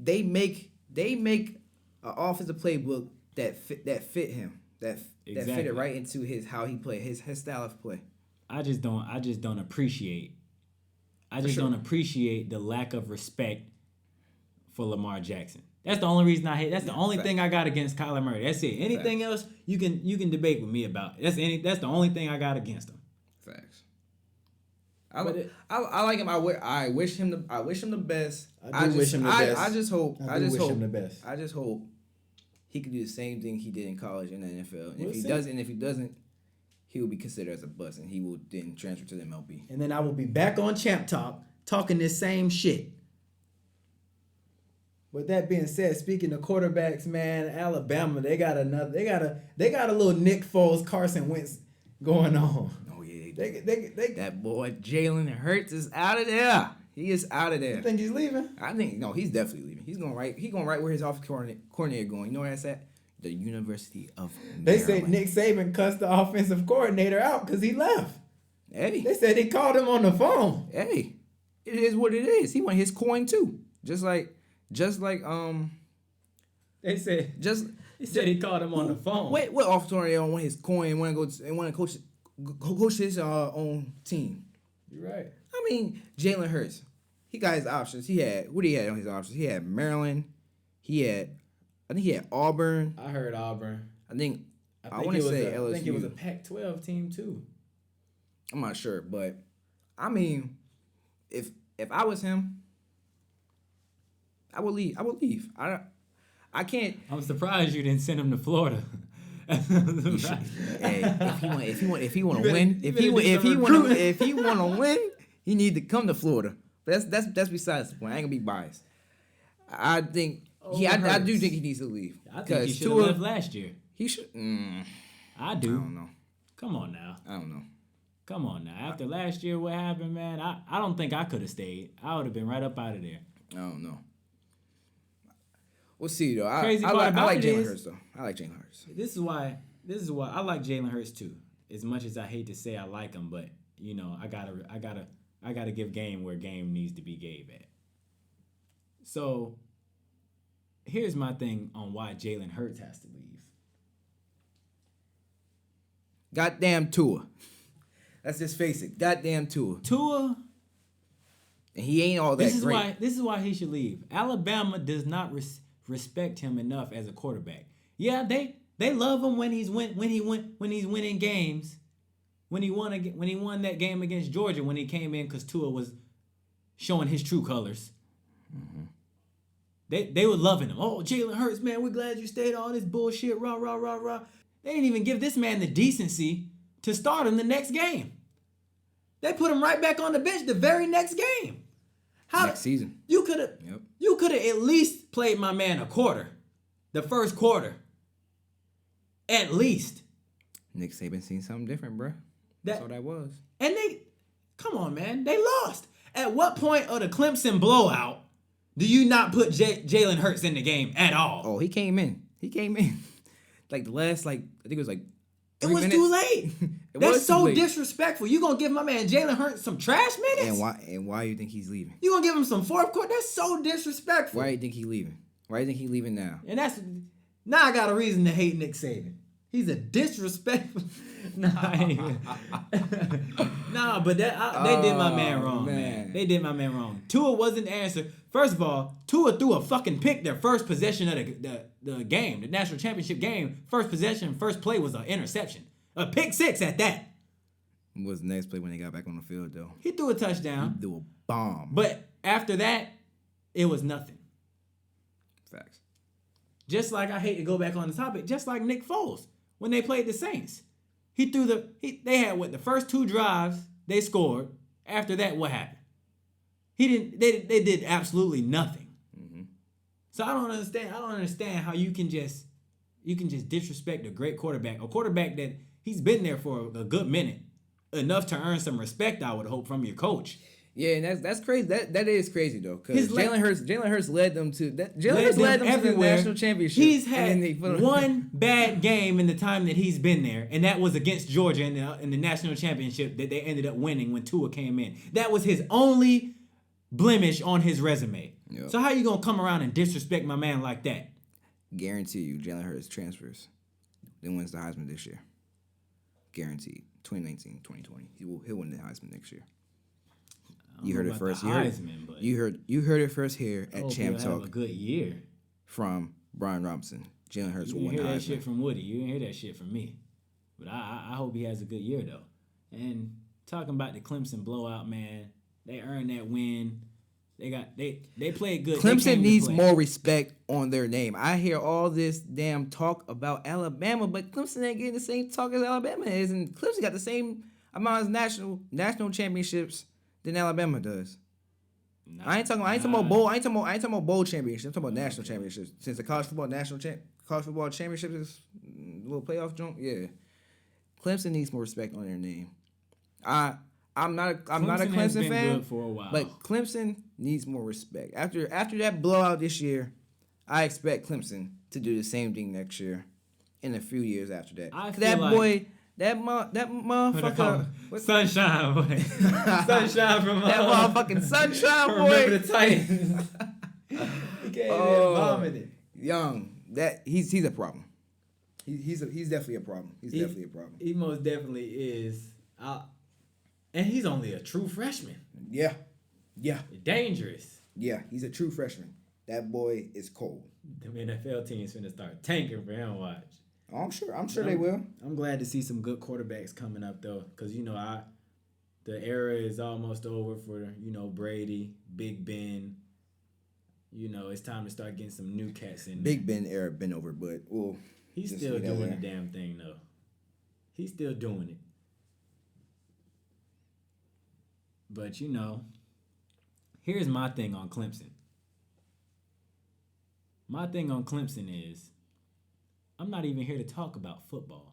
make an offensive playbook that fit him. That fit it right into how he played, his style of play. I just don't appreciate the lack of respect for Lamar Jackson. That's the only reason I hate. That's the only thing I got against Kyler Murray. That's it. Anything else you can debate with me about. That's the only thing I got against him. Facts. I like him. I wish him the best. I wish him the best. I just hope he could do the same thing he did in college in the NFL. And if he doesn't, he will be considered as a bust, and he will then transfer to the MLB. And then I will be back on Champ Talk talking this same shit. With that being said, speaking of quarterbacks, man, Alabama, they got a little Nick Foles, Carson Wentz going on. Oh yeah, they that boy Jalen Hurts is out of there. He is out of there. You think he's leaving? I think no, he's definitely leaving. He's going right where his offensive coordinator going. You know where that's at? The University of Maryland. They say Nick Saban cussed the offensive coordinator out because he left. Hey, they said he called him on the phone. Hey, it is what it is. He want his coin too, just like they said. He said he called him on the phone. What offensive coordinator want his coin? Want to coach his own team? You're right. I mean, Jalen Hurts. He got his options. He had on his options? He had Maryland. I think he had Auburn. I heard Auburn. I want to say LSU. I think it was a Pac-12 team too. I'm not sure, but I mean, if I was him, I would leave. I can't. I'm surprised you didn't send him to Florida. If he want to win, he need to come to Florida. But that's besides the point. I ain't gonna be biased. I think I do think he needs to leave. I think he should have left last year. He should. I do. I don't know. Come on now. I don't know. Come on now. After last year, what happened, man? I don't think I could have stayed. I would have been right up out of there. I don't know. We'll see though. I Crazy part like about it Jalen is- Hurts though. I like Jalen Hurts. This is why I like Jalen Hurts too. As much as I hate to say I like him, but you know I gotta give game where game needs to be gave at. So here's my thing on why Jalen Hurts has to leave. Goddamn Tua. Let's just face it. Goddamn Tua. Tua. And he ain't all that great. This is why he should leave. Alabama does not respect him enough as a quarterback. Yeah, they love him when he's winning games. When he won that game against Georgia when he came in because Tua was showing his true colors. Mm-hmm. They were loving him. Oh, Jalen Hurts, man, we're glad you stayed. All this bullshit, rah rah rah rah. They didn't even give this man the decency to start him the next game. They put him right back on the bench the very next game. Next season. You could have at least played my man a quarter. The first quarter. At least. Nick Saban seen something different, bro. That's all that was. And come on, man. They lost. At what point of the Clemson blowout do you not put Jalen Hurts in the game at all? Oh, he came in. Like the last, I think it was like 3 it was minutes. too late. That's so disrespectful. You gonna give my man Jalen Hurts some trash minutes? And why you think he's leaving? You gonna give him some fourth quarter? That's so disrespectful. Why do you think he's leaving? Why do you think he's leaving now? And now I got a reason to hate Nick Saban. He's a disrespectful. Nah, but they did my man wrong, man. They did my man wrong. Tua wasn't the answer. First of all, Tua threw a fucking pick their first possession of the game, the national championship game. First possession, first play was an interception. A pick six at that. What was the next play when they got back on the field, though? He threw a touchdown. He threw a bomb. But after that, it was nothing. Facts. Just like I hate to go back on the topic, just like Nick Foles when they played the Saints. They had the first 2 drives they scored. After that, what happened? They did absolutely nothing. Mm-hmm. So I don't understand how you can just disrespect a great quarterback, a quarterback that he's been there for a good minute, enough to earn some respect. I would hope from your coach. Yeah, and that's crazy. That is crazy though, because Jalen Hurts led them to that. Jalen Hurts led them to the national championship. He's had one bad game in the time that he's been there, and that was against Georgia in the national championship that they ended up winning when Tua came in. That was his only blemish on his resume. Yep. So how you gonna come around and disrespect my man like that? Guarantee you, Jalen Hurts transfers, then wins the Heisman this year. Guaranteed. 2019, 2020. He'll win the Heisman next year. You heard it first. You heard it first here at Champ Talk. Have a good year from Brian Robinson. Jalen Hurts will win the Heisman. You didn't hear that shit from Woody. You didn't hear that shit from me. But I hope he has a good year though. And talking about the Clemson blowout, man, they earned that win. They played good. Clemson needs more respect on their name. I hear all this damn talk about Alabama, but Clemson ain't getting the same talk as Alabama is, and Clemson got the same amount of national championships than Alabama does. I ain't talking about bowl championships. I'm talking about national championships. Since the college football championship is a little playoff jump, yeah. Clemson needs more respect on their name. I'm not a Clemson fan for a while. but Clemson needs more respect. After that blowout this year, I expect Clemson to do the same thing next year, in a few years after that. That motherfucker, Sunshine boy, Sunshine from that motherfucking Sunshine boy. Remember the Titans? He came in and vomited. Young, he's a problem. He's definitely a problem. Definitely a problem. He most definitely is. And he's only a true freshman. Yeah. Dangerous. Yeah, he's a true freshman. That boy is cold. The NFL team's finna start tanking for him. Watch. Oh, I'm sure they will. I'm glad to see some good quarterbacks coming up though, because the era is almost over for Brady, Big Ben. It's time to start getting some new cats in. Big Ben era been over, but he's still doing the damn thing though. He's still doing it. But here's my thing on Clemson. My thing on Clemson is I'm not even here to talk about football.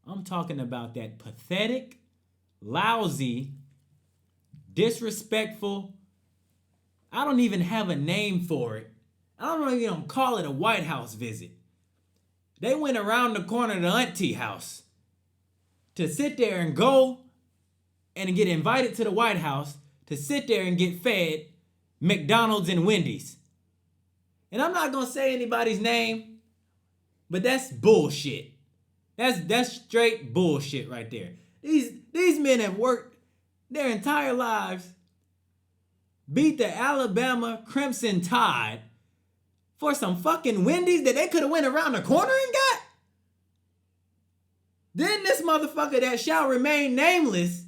I'm talking about that pathetic, lousy, disrespectful, I don't even have a name for it. I don't know if you don't call it a White House visit. They went around the corner to the auntie house to sit there and go and get invited to the White House to sit there and get fed McDonald's and Wendy's. And I'm not going to say anybody's name, but that's bullshit. That's straight bullshit right there. These men have worked their entire lives, beat the Alabama Crimson Tide for some fucking Wendy's that they could have went around the corner and got? Then this motherfucker that shall remain nameless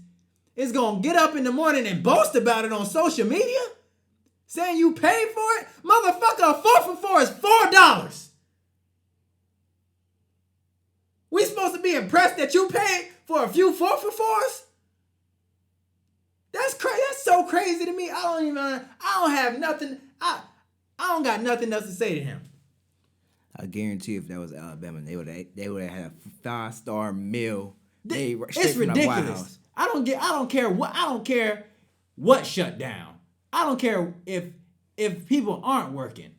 is gonna get up in the morning and boast about it on social media? Saying you paid for it? Motherfucker, a 4 for $4 is $4. We supposed to be impressed that you paid for a few 4 for $4s? That's crazy. That's so crazy to me. I don't have nothing. I don't got nothing else to say to him. I guarantee if that was Alabama, they would have had a 5-star meal. It's ridiculous. I don't care what shut down. I don't care if people aren't working.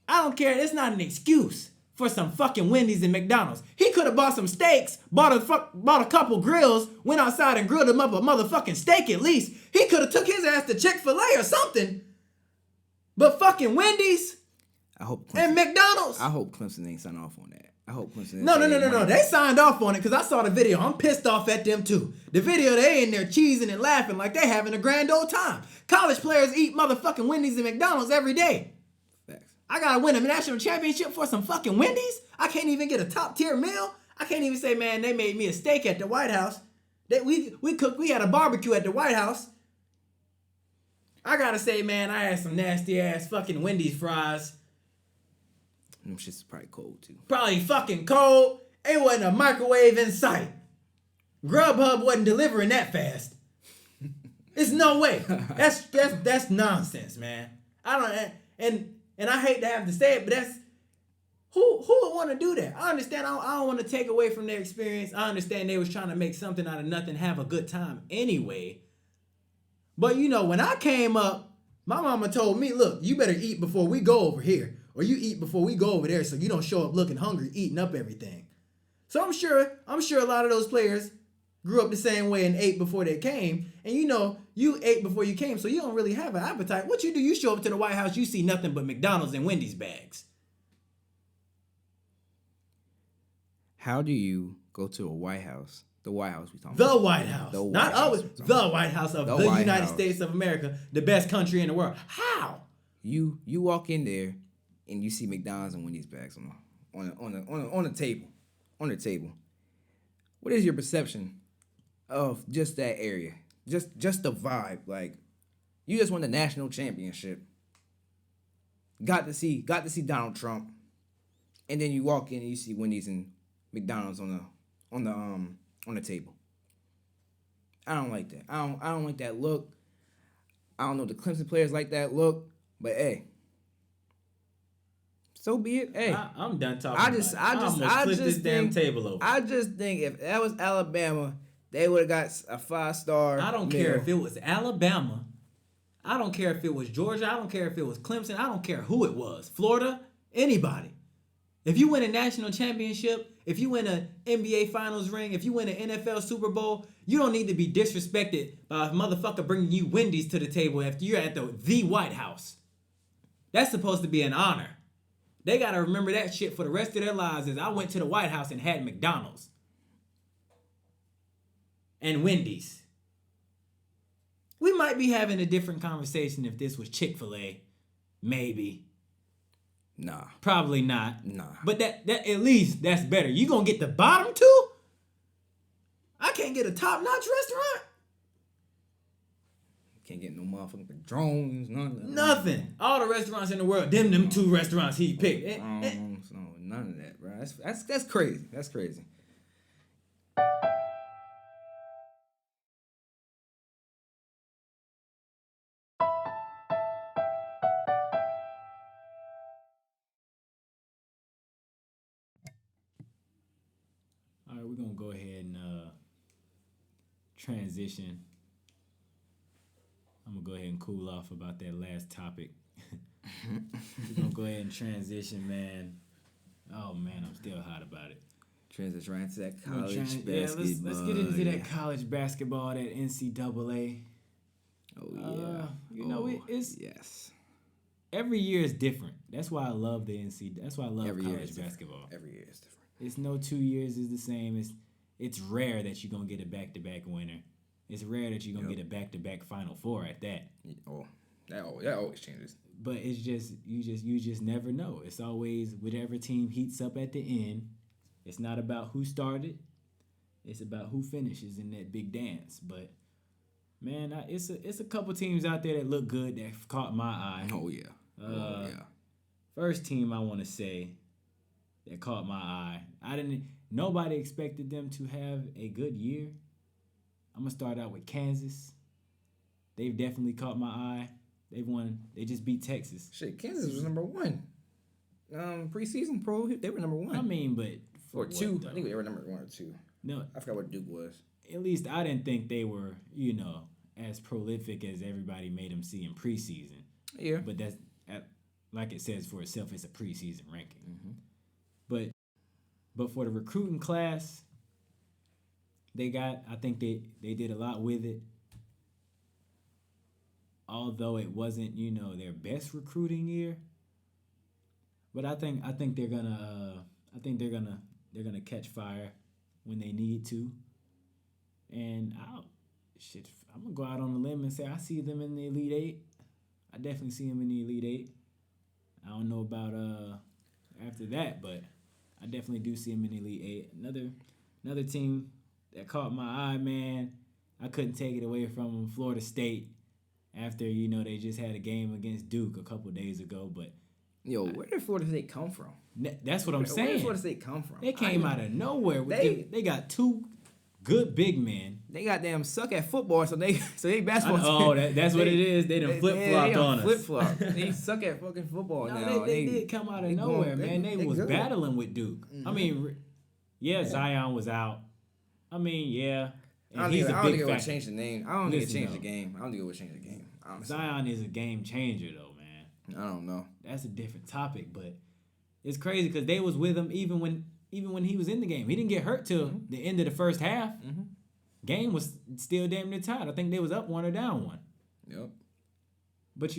I don't care. It's not an excuse for some fucking Wendy's and McDonald's. He could have bought some steaks, bought a couple grills, went outside and grilled him up a motherfucking steak at least. He could have took his ass to Chick-fil-A or something. But fucking Wendy's and McDonald's. I hope Clemson ain't signed off on that. I hope Clemson. No. They signed off on it because I saw the video. I'm pissed off at them too. The video, they in there cheesing and laughing like they having a grand old time. College players eat motherfucking Wendy's and McDonald's every day. Facts. I gotta win a national championship for some fucking Wendy's? I can't even get a top tier meal? I can't even say, man, they made me a steak at the White House. We had a barbecue at the White House. I gotta say, man, I had some nasty ass fucking Wendy's fries. Them shit's probably cold too. Probably fucking cold. It wasn't a microwave in sight. Grubhub wasn't delivering that fast. It's no way. That's nonsense, man. I don't and I hate to have to say it, but that's who would want to do that? I understand. I don't want to take away from their experience. I understand they was trying to make something out of nothing, have a good time anyway. But you know, when I came up, my mama told me, look, you better eat before we go over here. Or you eat before we go over there so you don't show up looking hungry, eating up everything. So I'm sure a lot of those players grew up the same way and ate before they came. And you know, you ate before you came, so you don't really have an appetite. What you do, you show up to the White House, you see nothing but McDonald's and Wendy's bags. How do you go to a White House? The White House we talking about. The White House. Not always the White House of the United States of America, the best country in the world. How? You walk in there and you see McDonald's and Wendy's bags on the table. On the table. What is your perception of just that area? Just the vibe. Like, you just won the national championship. Got to see Donald Trump. And then you walk in and you see Wendy's and McDonald's on the table. I don't like that. I don't like that look. I don't know if the Clemson players like that look, but hey. So be it. Hey, I'm done talking. I just flip this damn table over. I just think if that was Alabama, they would have got a 5-star. I don't care if it was Alabama. I don't care if it was Georgia. I don't care if it was Clemson. I don't care who it was. Florida, anybody. If you win a national championship, if you win an NBA Finals ring, if you win an NFL Super Bowl, you don't need to be disrespected by a motherfucker bringing you Wendy's to the table after you're at the White House. That's supposed to be an honor. They got to remember that shit for the rest of their lives is I went to the White House and had McDonald's. And Wendy's. We might be having a different conversation if this was Chick-fil-A. Maybe. Nah. Probably not. Nah. But that at least that's better. You gonna get the bottom two? I can't get a top-notch restaurant? Can't get no motherfucking drones, nothing. Nothing. All the restaurants in the world, them 2 restaurants he picked. None of that, bro. That's crazy. That's crazy. All right, we're gonna go ahead and transition. I'm gonna go ahead and cool off about that last topic. We're gonna go ahead and transition, man. Oh man, I'm still hot about it. Transition right into that college basketball. Yeah, let's get into that college basketball, that NCAA. Oh yeah. It's yes. Every year is different. That's why I love the NCAA. That's why I love college basketball. Every year is different. It's no 2 years is the same. It's rare that you're gonna get a back-to-back winner. It's rare that you're gonna get a back-to-back Final Four at that. Oh, that always changes. But it's just you just never know. It's always whatever team heats up at the end. It's not about who started. It's about who finishes in that big dance. But man, it's a couple teams out there that look good that caught my eye. Oh yeah. First team I want to say that caught my eye. Nobody expected them to have a good year. I'm gonna start out with Kansas. They've definitely caught my eye. They've won. They just beat Texas. Shit, Kansas was number 1. Preseason they were number 1. I mean, but or 2. I think they were number 1 or 2. No, I forgot what Duke was. At least I didn't think they were, as prolific as everybody made them see in preseason. Yeah. But that's like it says for itself, it's a preseason ranking. Mm-hmm. But for the recruiting class, I think they did a lot with it. Although it wasn't, their best recruiting year. But I think they're gonna catch fire when they need to. And I'm gonna go out on a limb and say I see them in the Elite Eight. I definitely see them in the Elite Eight. I don't know about after that, but I definitely do see them in the Elite Eight. Another team that caught my eye, man. I couldn't take it away from them. Florida State. After they just had a game against Duke a couple days ago, but where did Florida State come from? That's what I'm saying. Where did Florida State come from? They came out of nowhere. They got 2 good big men. They goddamn suck at football, so they basketball. That's what it is. They done flip-flopped on us. Flip-flop. They suck at fucking football now. They did come out of nowhere, man. They was good. Battling with Duke. Mm-hmm. I mean, Zion was out. I mean, yeah. I don't think it would change the name. I don't think it changed the game. I don't think it would change the game. Honestly. Zion is a game changer, though, man. I don't know. That's a different topic, but it's crazy because they was with him even when he was in the game. He didn't get hurt till the end of the first half. Mm-hmm. Game was still damn near tied. I think they was up 1 or down 1. Yep. But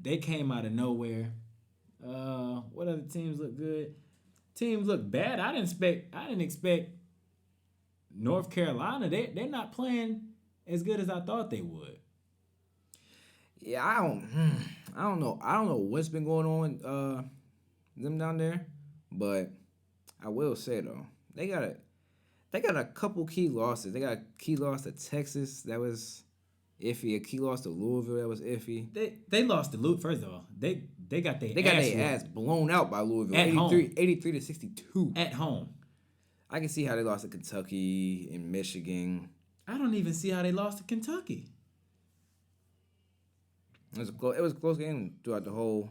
they came out of nowhere. What other teams look good? Teams look bad. I didn't expect North Carolina. They're not playing as good as I thought they would. Yeah, I don't know. I don't know what's been going on with them down there, but I will say though, they got a couple key losses. They got a key loss to Texas that was iffy. A key loss to Louisville that was iffy. They lost to Louisville. First of all, they got their ass blown out by Louisville. At 83 to 62 at home. I can see how they lost to Kentucky and Michigan. I don't even see how they lost to Kentucky. It was a close game throughout the whole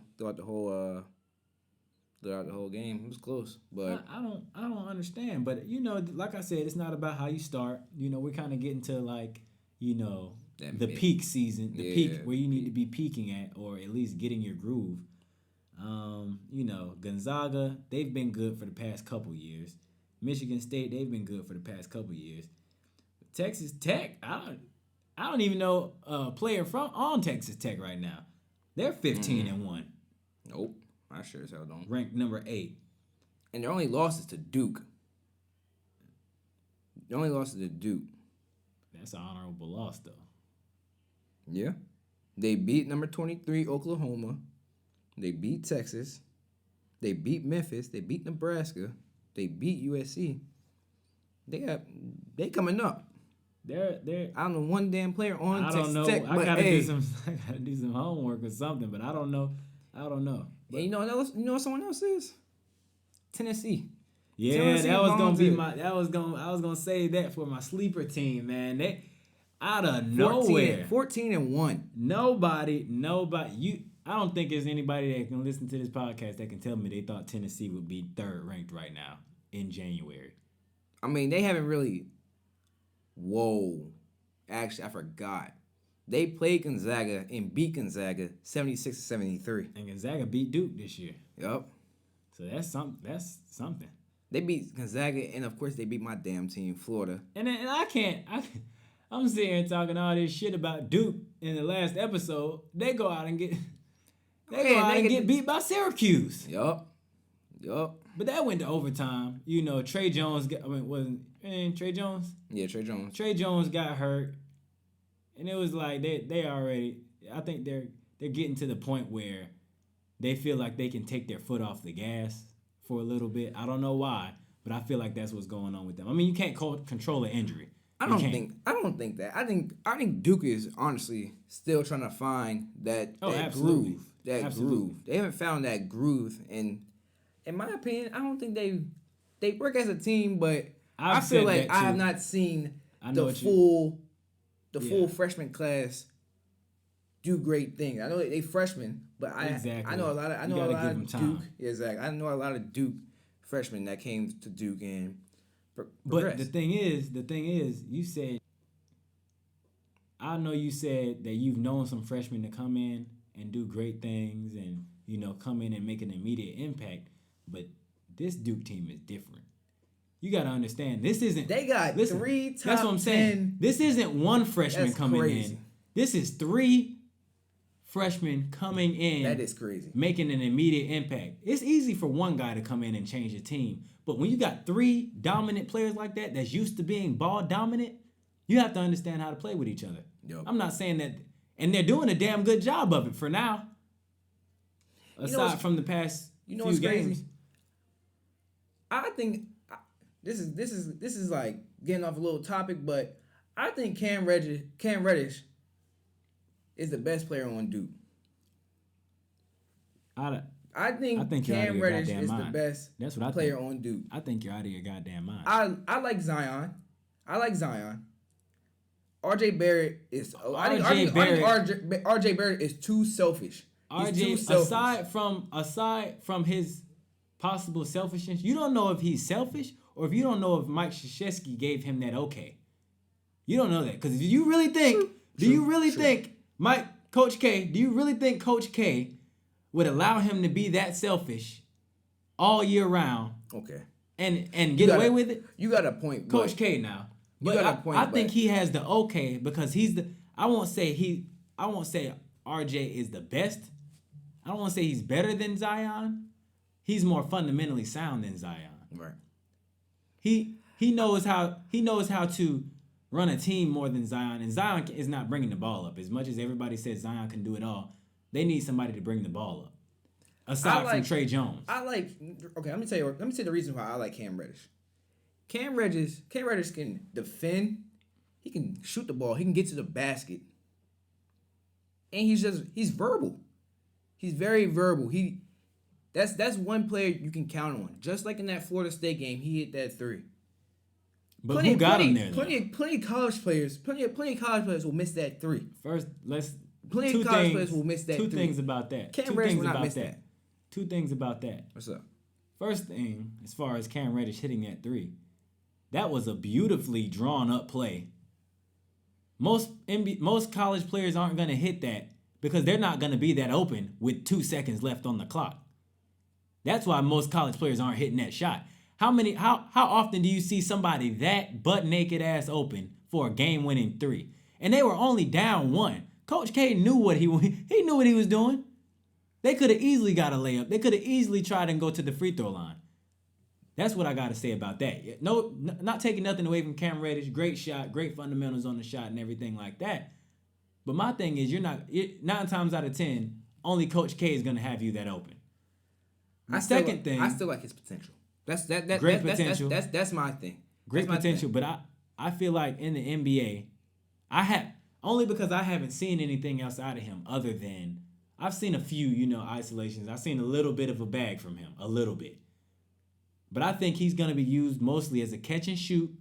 game. It was close, but I don't understand. But like I said, it's not about how you start. We're kind of getting to the peak season, peak where you need to be peaking at, or at least getting your groove. Gonzaga, they've been good for the past couple years. Michigan State, they've been good for the past couple years. Texas Tech, I don't even know a player on Texas Tech right now. They're 15-1. Nope, I sure as hell don't. Ranked number 8, and their only loss is to Duke. That's an honorable loss, though. Yeah, they beat number 23 Oklahoma. They beat Texas. They beat Memphis. They beat Nebraska. They beat USC. They coming up. They're I don't know one damn player on Texas don't know. Tech. I gotta do some homework or something, but I don't know. But, and you know what someone else is? Tennessee. Yeah, Tennessee that was gonna be I was gonna say that for my sleeper team, man. They out of nowhere. 14-1. Nobody. I don't think there's anybody that can listen to this podcast that can tell me they thought Tennessee would be 3rd ranked right now in January. I mean, they haven't really. Whoa. Actually, I forgot. They played Gonzaga and beat Gonzaga 76-73. And Gonzaga beat Duke this year. Yup. So that's something. They beat Gonzaga, and of course they beat my damn team, Florida. And I'm sitting here talking all this shit about Duke in the last episode. They go out and get beat by Syracuse. Yup. But that went to overtime. You know, Trey Jones Trey Jones? Yeah, Trey Jones. Trey Jones got hurt. And it was like they already, I think they're getting to the point where they feel like they can take their foot off the gas for a little bit. I don't know why, but I feel like that's what's going on with them. I mean, you can't control an injury. I don't think that. I think Duke is honestly still trying to find that absolutely. groove. Groove. They haven't found that groove, and in my opinion, I don't think they work as a team. But I feel like I have not seen the full freshman class do great things. I know they freshmen, but I know a lot of Duke. Exactly. I know a lot of Duke freshmen that came to Duke and But the thing is, you said, I know you said that you've known some freshmen to come in and do great things and, you know, come in and make an immediate impact. But this Duke team is different. You got to understand, this isn't... They got 3 top 10. That's what I'm saying. This isn't one freshman coming in. This is 3 freshmen coming in. That is crazy. Making an immediate impact. It's easy for one guy to come in and change a team. But when you got 3 dominant players like that that's used to being ball dominant, you have to understand how to play with each other. Yep. I'm not saying that... And they're doing a damn good job of it for now. Aside from the past few games. Crazy? I think... This is like getting off a little topic, but I think Cam Reddish is the best player on Duke. I think Cam Reddish is the best player on Duke. I think you're out of your goddamn mind. I like Zion. RJ Barrett is. RJ Barrett is too selfish. Aside from his possible selfishness, you don't know if he's selfish or if you don't know if Mike Krzyzewski gave him that okay. You don't know that because if you really think, think Coach K would allow him to be that selfish all year round? Okay. And get away with it? You got a point, Coach K now. But I think he has the okay because he's the. I won't say RJ is the best. I don't want to say he's better than Zion. He's more fundamentally sound than Zion. Right. He knows how to run a team more than Zion, and Zion is not bringing the ball up as much as everybody says Zion can do it all. They need somebody to bring the ball up. Aside from Trey Jones. Okay, let me tell you the reason why I like Cam Reddish. Cam Reddish can defend. He can shoot the ball. He can get to the basket. And he's verbal. He's very verbal. That's one player you can count on. Just like in that Florida State game, he hit that 3. But who got him there? Plenty of college players will miss that 3. First, players will miss that 3. Two things about that. Cam Reddish will not miss that. 2 things about that. What's up? First thing, as far as Cam Reddish hitting that 3, that was a beautifully drawn up play. Most college players aren't going to hit that because they're not going to be that open with 2 seconds left on the clock. That's why most college players aren't hitting that shot. How often do you see somebody that butt naked ass open for a game winning 3? And they were only down 1. Coach K knew what he was doing. They could have easily got a layup. They could have easily tried and go to the free throw line. That's what I got to say about that. No, not taking nothing away from Cam Reddish. Great shot, great fundamentals on the shot and everything like that. But my thing is, 9 times out of 10, only Coach K is going to have you that open. I still like his potential. Great potential. That's my thing. Great potential, but I feel like in the NBA, only because I haven't seen anything else out of him other than I've seen a few, isolations. I've seen a little bit of a bag from him, a little bit. But I think he's going to be used mostly as a catch and shoot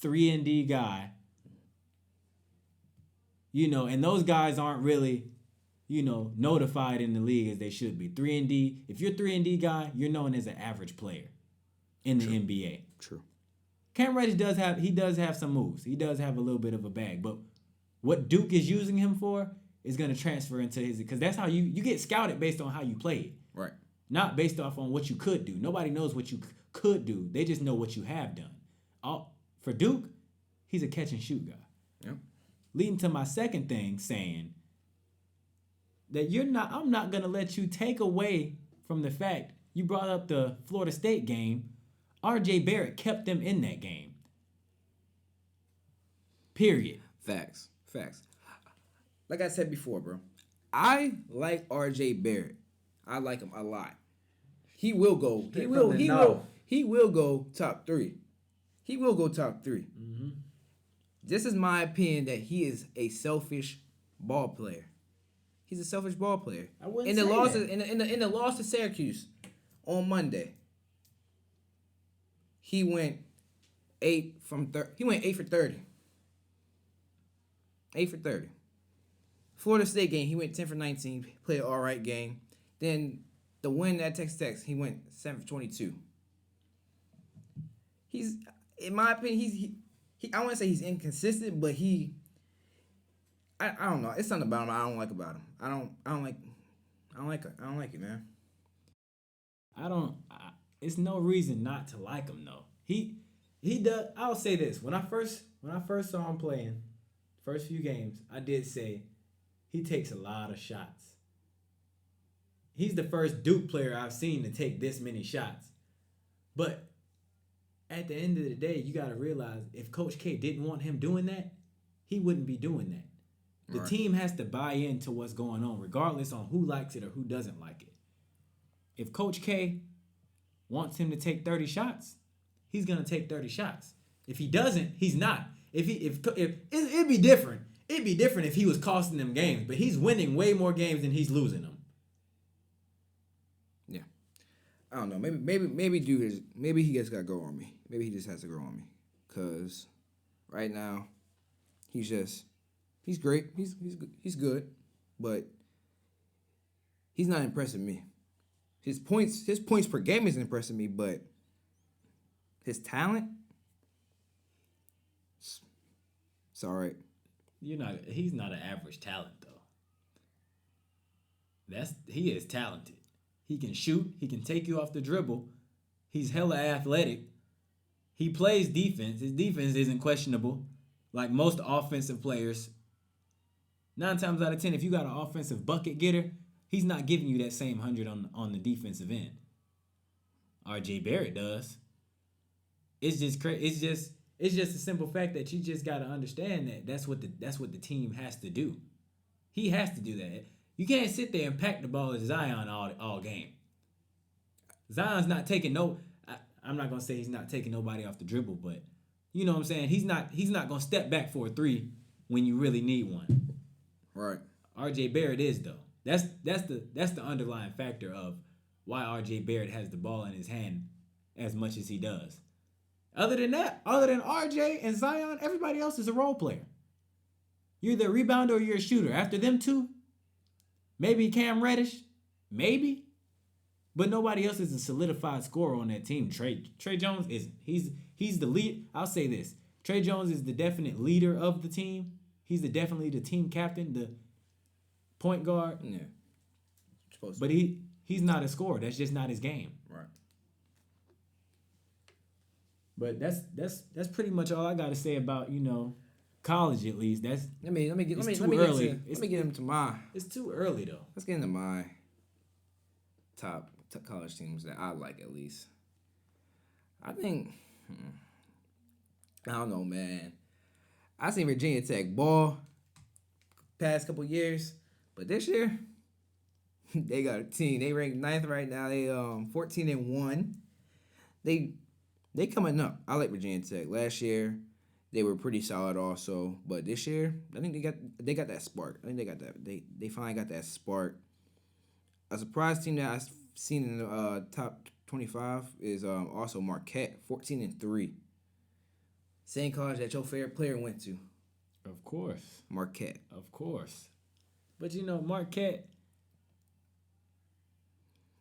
3-and-D guy. And those guys aren't really, notified in the league as they should be. 3-and-D, if you're a 3-and-D guy, you're known as an average player in the NBA. True. Cam Reddish does have some moves. He does have a little bit of a bag, but what Duke is using him for is going to transfer into his, because that's how you get scouted based on how you played. Right. Not based off on what you could do. Nobody knows what you could do. They just know what you have done. For Duke, he's a catch and shoot guy. Yep. Leading to my second thing, saying that I'm not going to let you take away from the fact you brought up the Florida State game. RJ Barrett kept them in that game. Period. Facts. Like I said before, bro, I like RJ Barrett. I like him a lot. He will go. He will go top 3. He will go top 3. Mm-hmm. This is my opinion that he is a selfish ball player. He's a selfish ball player. I wouldn't in the say loss that. In the loss to Syracuse on Monday, he went 8 for 30. 8 for 30. Florida State game, he went 10 for 19, played an all right game. Then the win at Texas Tech, he went 7 for 22. He's, in my opinion, he I wouldn't say he's inconsistent, but I don't know. It's something about him I don't like about him. I don't like it, man. It's no reason not to like him though. He does. I'll say this: when I first saw him playing, first few games, I did say he takes a lot of shots. He's the first Duke player I've seen to take this many shots. But at the end of the day, you got to realize if Coach K didn't want him doing that, he wouldn't be doing that. The Right. team has to buy into what's going on, regardless on who likes it or who doesn't like it. If Coach K wants him to take 30 shots, he's gonna take 30 shots. If he doesn't, he's not. If it'd be different. It'd be different if he was costing them games, but he's winning way more games than he's losing them. Yeah. I don't know. Maybe dude maybe he just got to go on me. Maybe he just has to grow on me. Cause right now, he's great. He's good, but he's not impressing me. His points per game is impressing me, but his talent, it's all right. He's not an average talent though. He is talented. He can shoot. He can take you off the dribble. He's hella athletic. He plays defense. His defense isn't questionable, like most offensive players. 9 times out of 10, if you got an offensive bucket getter, he's not giving you that same 100 on the defensive end. RJ Barrett does. It's just crazy. It's just a simple fact that you just got to understand that that's what the team has to do. He has to do that. You can't sit there and pack the ball as Zion all game. Zion's not taking I'm not gonna say he's not taking nobody off the dribble, but you know what I'm saying. He's not gonna step back for a 3 when you really need one. Right. RJ Barrett is though. That's the underlying factor of why RJ Barrett has the ball in his hand as much as he does. Other than RJ and Zion, everybody else is a role player. You're either a rebounder or you're a shooter. After them two, maybe Cam Reddish, maybe, but nobody else is a solidified scorer on that team. Trey Jones isn't. He's the lead. I'll say this: Trey Jones is the definite leader of the team. He's definitely the team captain, the point guard. Yeah. But he's not a scorer. That's just not his game. Right. But that's pretty much all I got to say about college at least. Let me get into my. It's too early though. Let's get into my top college teams that I like at least. I think. I don't know, man. I seen Virginia Tech ball past couple years, but this year they got a team. They ranked 9th right now. They 14-1. They coming up. I like Virginia Tech. Last year they were pretty solid also, but this year I think they got that spark. I think they got that. They finally got that spark. A surprise team that I've seen in the top 25 is also Marquette, 14-3. Same college that your favorite player went to. Of course. Marquette. Of course. But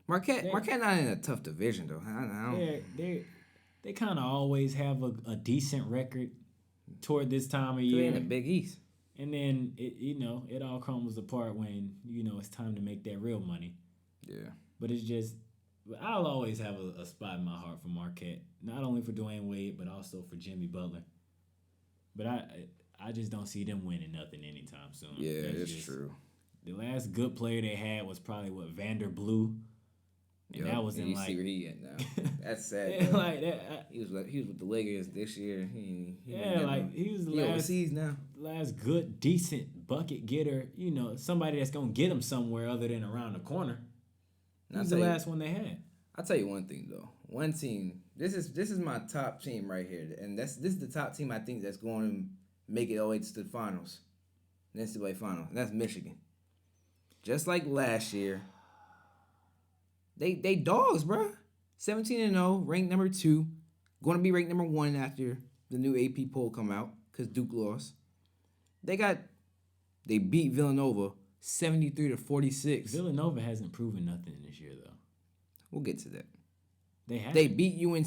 Marquette not in a tough division though. They kind of always have a decent record toward this time of year. They're in the Big East. And then it all crumbles apart when it's time to make that real money. Yeah. But it's just, I'll always have a spot in my heart for Marquette, not only for Dwayne Wade but also for Jimmy Butler. But I just don't see them winning nothing anytime soon. Yeah, it's true. The last good player they had was probably Vander Blue. And that was in you like. see where he at now. That's sad. Like that. He was with the Lakers this year. He was the last overseas now. Last good, decent bucket getter. Somebody that's gonna get him somewhere other than around the corner. He's the last one they had. I'll tell you one thing though. One team. This is my top team right here, and this is the top team I think that's going to make it all the way to the finals, the NCAA final, and that's Michigan. Just like last year. They dogs, bro. 17-0, ranked number 2. Going to be ranked number 1 after the new AP poll come out because Duke lost. They beat Villanova 73-46. Villanova hasn't proven nothing this year though. We'll get to that. They beat UNC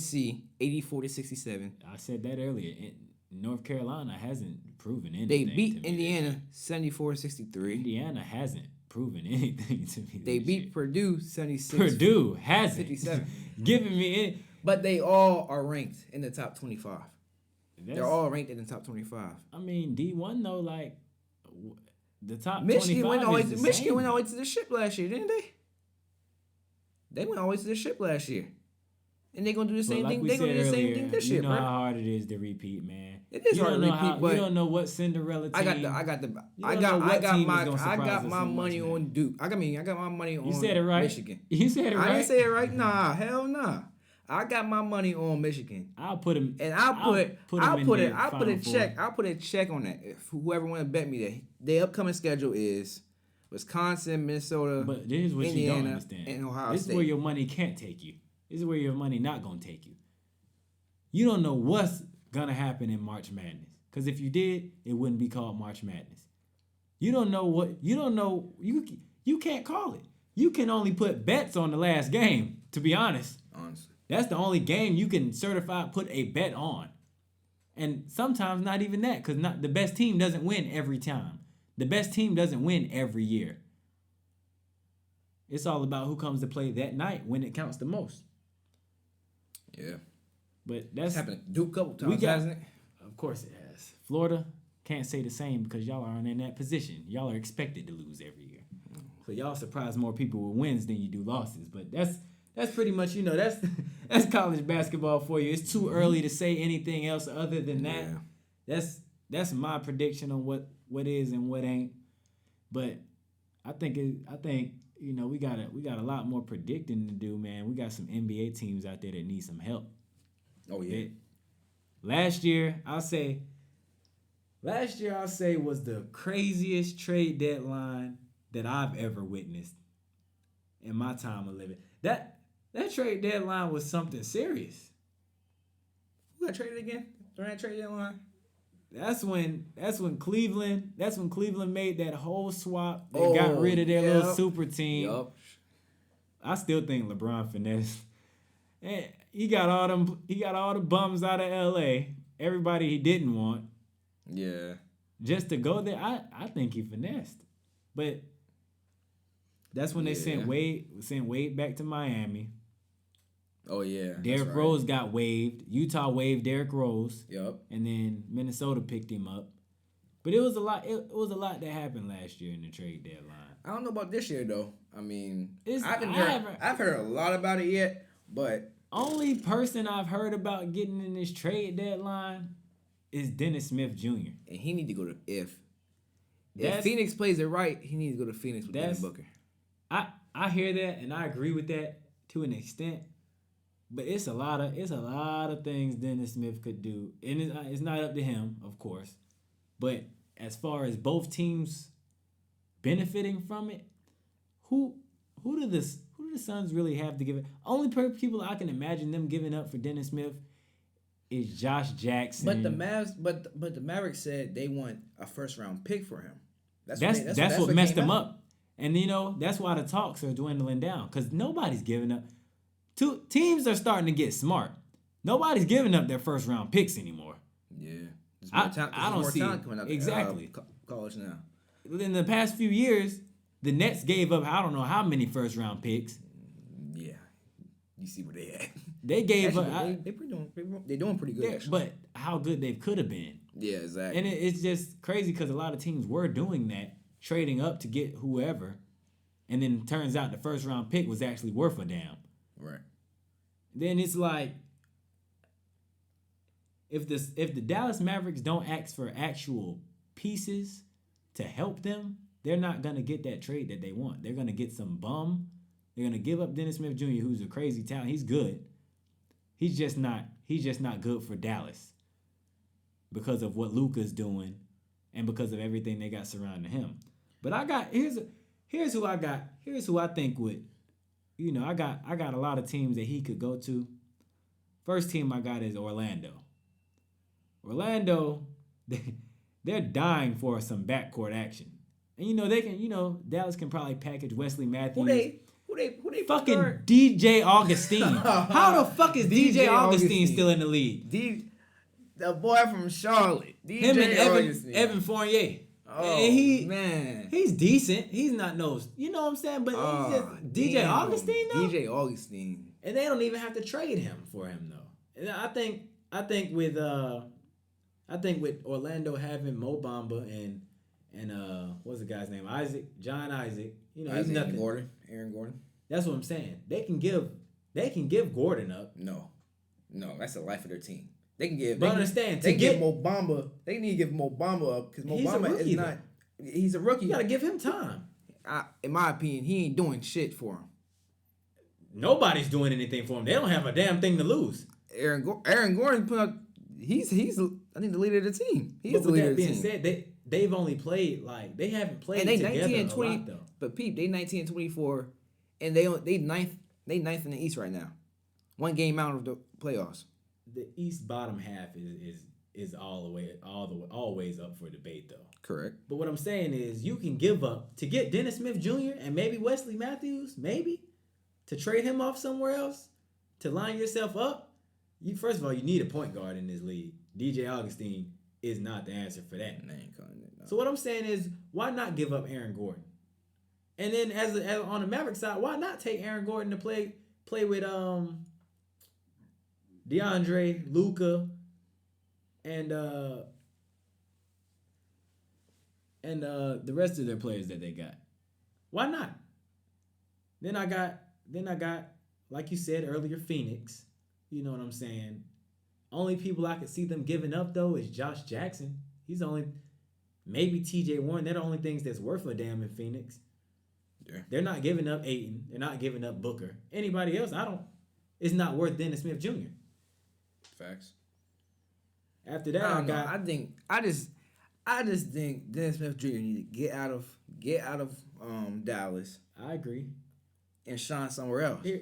84-67. I said that earlier. North Carolina hasn't proven anything. They beat Indiana 74-63. Indiana hasn't proven anything to me. They beat Purdue 76. Purdue hasn't 57. Giving me any. But they all are ranked in the top 25. They're all ranked in the top 25. I mean, D1 though, like the top Michigan 25 Michigan went all the way to the ship last year, didn't they? They went all the way to the ship last year. And they're going to do the same thing. They're going to do the same thing this year, bro. bro. You know how hard it is to repeat, man. It is hard to repeat, but you don't know what Cinderella team. I got my money on Duke. I got my money on. You said it right. Michigan. You said it right. I didn't say it right. Nah, hell nah. I got my money on Michigan. I'll put him. And I'll put a check on that. If whoever want to bet me that their upcoming schedule is Wisconsin, Minnesota, but this is what Indiana, you don't understand. and Ohio This State. is where your money can't take you. This is where your money not gonna take you. You don't know what's gonna happen in March Madness. Because if you did, it wouldn't be called March Madness. You don't know. You can't call it. You can only put bets on the last game, to be honest. Honestly. That's the only game you can put a bet on. And sometimes not even that, because the best team doesn't win every time. The best team doesn't win every year. It's all about who comes to play that night when it counts the most. Yeah. But that's happened to Duke a couple times, hasn't it? Of course it has. Florida can't say the same because y'all aren't in that position. Y'all are expected to lose every year. So y'all surprise more people with wins than you do losses. But that's pretty much, that's college basketball for you. It's too early to say anything else other than that. Yeah. That's my prediction on what is and what ain't. But I think we got a lot more predicting to do, man. We got some NBA teams out there that need some help. Oh yeah. Last year I'll say was the craziest trade deadline that I've ever witnessed in my time of living. That trade deadline was something serious. Who got traded again during that trade deadline? That's when Cleveland made that whole swap. They got rid of their little super team. Yep. I still think LeBron finessed. And he got all the bums out of LA. Everybody he didn't want. Yeah. Just to go there. I think he finessed. But that's when they sent Wade back to Miami. Oh yeah. Derrick Rose got waived. Utah waived Derrick Rose. Yep. And then Minnesota picked him up. But it was a lot. It was a lot that happened last year in the trade deadline. I don't know about this year though. I mean, I've I've heard a lot about it yet, but only person I've heard about getting in this trade deadline is Dennis Smith Jr. And he need to go to if Phoenix plays it right, he needs to go to Phoenix with Devin Booker. I hear that and I agree with that to an extent. But it's a lot of things Dennis Smith could do. And it's not up to him, of course. But as far as both teams benefiting from it, who do the Suns really have to give it? Only people I can imagine them giving up for Dennis Smith is Josh Jackson. But the Mavericks said they want a first round pick for him. That's what messed them up. And that's why the talks are dwindling down because nobody's giving up. Teams are starting to get smart. Nobody's giving up their first round picks anymore. Yeah. I don't see it. Exactly. college now. In the past few years, the Nets gave up I don't know how many first round picks. Yeah, you see where they at. They gave Actually, up. They're doing pretty good. Actually. But how good they could have been. Yeah, exactly. And it's just crazy because a lot of teams were doing that, trading up to get whoever, and then it turns out the first round pick was actually worth a damn. Right. Then it's like, if the Dallas Mavericks don't ask for actual pieces to help them, they're not gonna get that trade that they want. They're gonna get some bum. They're gonna give up Dennis Smith Jr., who's a crazy talent. He's good. He's just not good for Dallas because of what Luka's doing and because of everything they got surrounding him. But here's who I got. Here's who I think would, I got a lot of teams that he could go to. First team I got is Orlando. Orlando, they're dying for some backcourt action. And they can, Dallas can probably package Wesley Matthews. Who they fucking start? DJ Augustine. How the fuck is DJ Augustine still in the league? The boy from Charlotte. Him and Evan Fournier. Oh, man. He's decent. He's not you know what I'm saying? But he's just DJ Augustine though. DJ Augustine. And they don't even have to trade him for him though. And I think with Orlando having Mo Bamba and what's the guy's name? John Isaac. He's nothing. Aaron Gordon. That's what I'm saying. They can give Gordon up. No, that's the life of their team. They can give. But understand they give Mo Bamba. They need to give Mo Bamba up because Mo Bamba is not. He's a rookie. You gotta give him time. In my opinion, he ain't doing shit for him. Nobody's doing anything for him. They don't have a damn thing to lose. Aaron Gordon put up. He's I think the leader of the team. He's the leader of the team. Said, they've only played they haven't played and they together 19 and 20. a lot, though. But Pete, they 19 and 24, and they ninth in the East right now, 1 game out of the playoffs. The East bottom half is always up for debate though. Correct. But what I'm saying is you can give up to get Dennis Smith Jr. and maybe Wesley Matthews, maybe to trade him off somewhere else to line yourself up. First of all, you need a point guard in this league. DJ Augustine is not the answer for that. They ain't calling it, no. So what I'm saying is, why not give up Aaron Gordon? And then as on the Maverick side, why not take Aaron Gordon to play with DeAndre, Luka, and the rest of their players that they got? Why not? Then I got like you said earlier, Phoenix. You know what I'm saying? Only people I could see them giving up though is Josh Jackson. He's only maybe TJ Warren. They're the only things that's worth a damn in Phoenix. Yeah. They're not giving up Ayton. They're not giving up Booker. Anybody else, it's not worth Dennis Smith Jr. Facts. After that, I just think Dennis Smith Jr. need to get out of Dallas. I agree. And shine somewhere else. Here,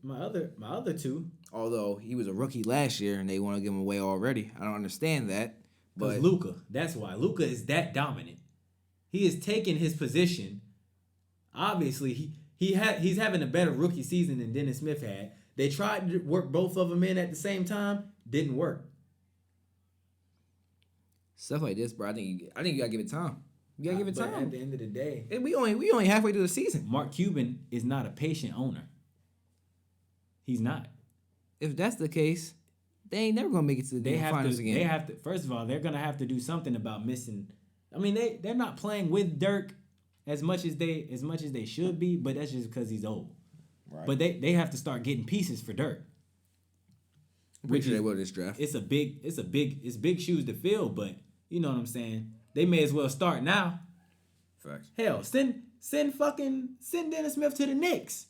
my other two. Although he was a rookie last year and they want to give him away already, I don't understand that. But Luka, that's why Luka is that dominant. He is taking his position. Obviously, he's having a better rookie season than Dennis Smith had. They tried to work both of them in at the same time, didn't work. Stuff like this, bro. I think you gotta give it time. You gotta give it time. At the end of the day, we only halfway through the season. Mark Cuban is not a patient owner. He's not. If that's the case, they ain't never gonna make it to the finals again. They have to. First of all, they're gonna have to do something about missing. I mean, they're not playing with Dirk as much as they should be, but that's just because he's old. Right. But they have to start getting pieces for Dirk. Pretty sure they will this draft. It's big shoes to fill, but you know what I'm saying. They may as well start now. Facts. Hell, send Dennis Smith to the Knicks.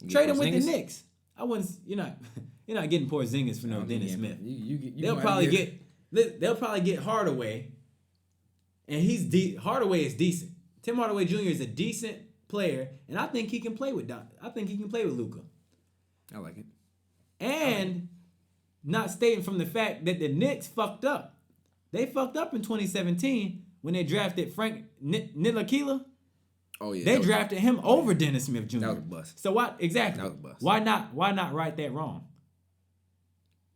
Trade him with the Knicks. You're not getting Porzingis for no Dennis Smith. They'll probably get Hardaway, and Hardaway is decent. Tim Hardaway Jr. is a decent player, and I think he can play with Luka. I like it. And not stating from the fact that the Knicks fucked up. They fucked up in 2017 when they drafted Frank Ntilikina. Oh yeah. They drafted him over Dennis Smith Jr. That was a bust. So what exactly? That was a bust. Why not right that wrong?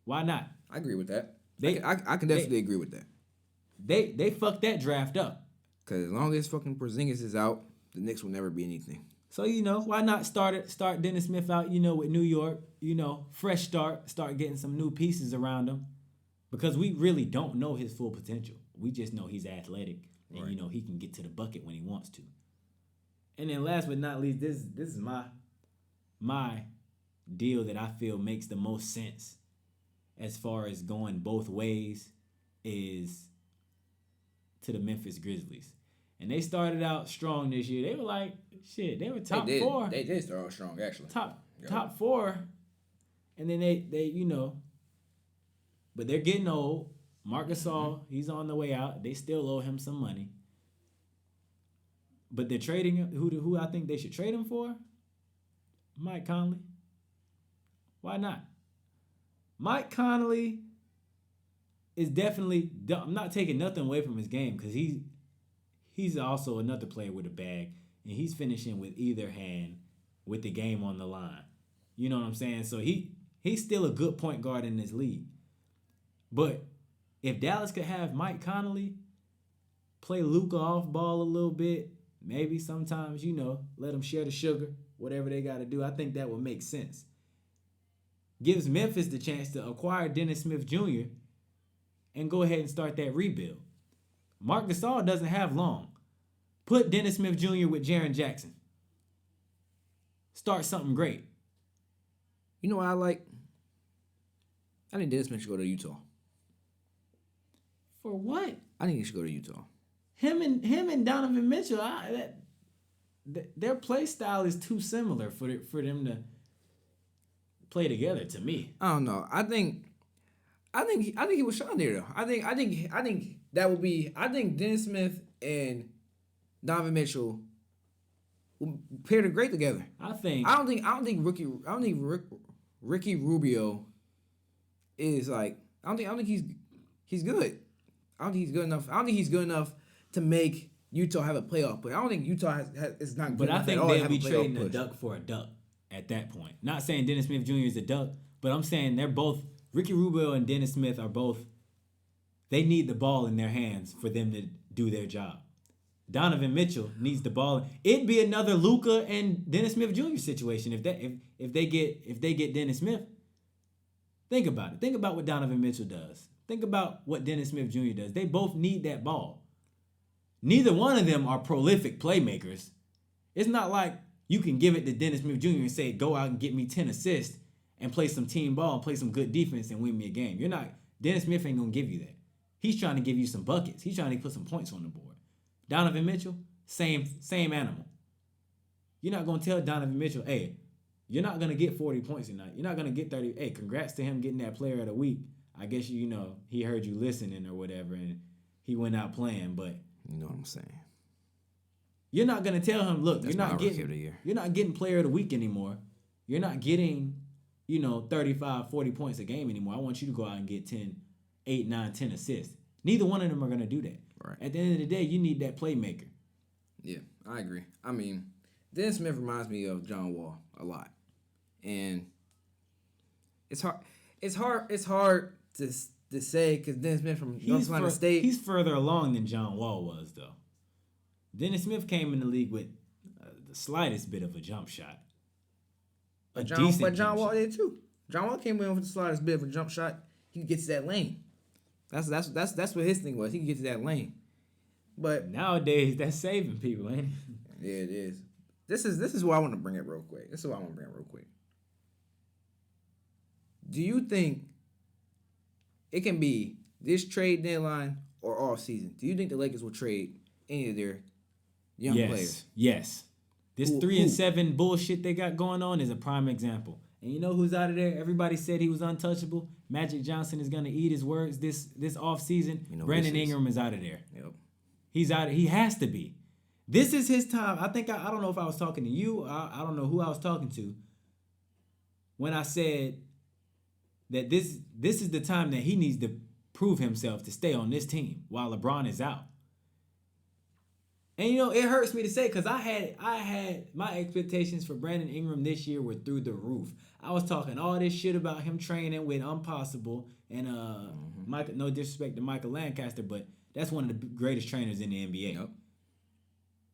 Why not? I agree with that. I can definitely agree with that. they fucked that draft up. Because as long as fucking Porzingis is out, the Knicks will never be anything. So, why not start Dennis Smith out, with New York, fresh start getting some new pieces around him. Because we really don't know his full potential. We just know he's athletic and, Right. He can get to the bucket when he wants to. And then last but not least, this is my deal that I feel makes the most sense as far as going both ways is to the Memphis Grizzlies. And they started out strong this year. They were like, shit, they were top 4. They did start out strong, actually. Top 4. And then they but they're getting old. Marc Gasol, he's on the way out. They still owe him some money. But they're trading him. Who I think they should trade him for? Mike Conley. Why not? Mike Conley is definitely. I'm not taking nothing away from his game because he's also another player with a bag, and he's finishing with either hand with the game on the line. You know what I'm saying? So he's still a good point guard in this league. But if Dallas could have Mike Conley play Luka off ball a little bit, maybe sometimes, let them share the sugar, whatever they got to do, I think that would make sense. Gives Memphis the chance to acquire Dennis Smith Jr. and go ahead and start that rebuild. Marc Gasol doesn't have long. Put Dennis Smith Jr. with Jaren Jackson. Start something great. You know what I like? I think Dennis Smith should go to Utah. For what? I think he should go to Utah. Him and Donovan Mitchell, their play style is too similar for them to play together. To me, I don't know. I think he would shine there though. I think that would be. I think Dennis Smith and Donovan Mitchell will pair great together. I don't think Ricky Rubio is like. I don't think he's good. I don't think he's good enough. I don't think he's good enough to make Utah have a playoff. But I don't think Utah is not good. But I think they'll be trading a duck for a duck at that point. Not saying Dennis Smith Jr. is a duck, but I'm saying they're both. Ricky Rubio and Dennis Smith are both. They need the ball in their hands for them to do their job. Donovan Mitchell needs the ball. It'd be another Luka and Dennis Smith Jr. situation if they get Dennis Smith. Think about it. Think about what Donovan Mitchell does. Think about what Dennis Smith Jr. does. They both need that ball. Neither one of them are prolific playmakers. It's not like you can give it to Dennis Smith Jr. and say, go out and get me 10 assists and play some team ball and play some good defense and win me a game. Dennis Smith ain't going to give you that. He's trying to give you some buckets. He's trying to put some points on the board. Donovan Mitchell, same animal. You're not going to tell Donovan Mitchell, hey, you're not going to get 40 points tonight. You're not going to get 30. Hey, congrats to him getting that player of the week. I guess, he heard you listening or whatever, and he went out playing, but... You know what I'm saying? You're not going to tell him, look, you're not getting player of the week anymore. You're not getting, 35, 40 points a game anymore. I want you to go out and get 8, 9, 10 assists. Neither one of them are going to do that. Right. At the end of the day, you need that playmaker. Yeah, I agree. I mean, Dennis Smith reminds me of John Wall a lot. And it's hard to say because Dennis Smith from North Carolina State. He's further along than John Wall was, though. Dennis Smith came in the league with the slightest bit of a jump shot. But John Wall did too. John Wall came in with the slightest bit of a jump shot. He could get to that lane. That's what his thing was. He could get to that lane. But nowadays, that's saving people, ain't it? Yeah, it is. This is what I want to bring up real quick. Do you think it can be this trade deadline or off season? Do you think the Lakers will trade any of their young players? Yes. This 3-7 bullshit they got going on is a prime example. And you know who's out of there? Everybody said he was untouchable. Magic Johnson is gonna eat his words this off season. Brandon Ingram is out of there. Yep. He's out. He has to be. This is his time. I think I don't know if I was talking to you. I don't know who I was talking to when I said that this is the time that he needs to prove himself to stay on this team while LeBron is out. And it hurts me to say because I had my expectations for Brandon Ingram this year were through the roof. I was talking all this shit about him training with Impossible and Michael. No disrespect to Michael Lancaster, but That's one of the greatest trainers in the NBA. Yep.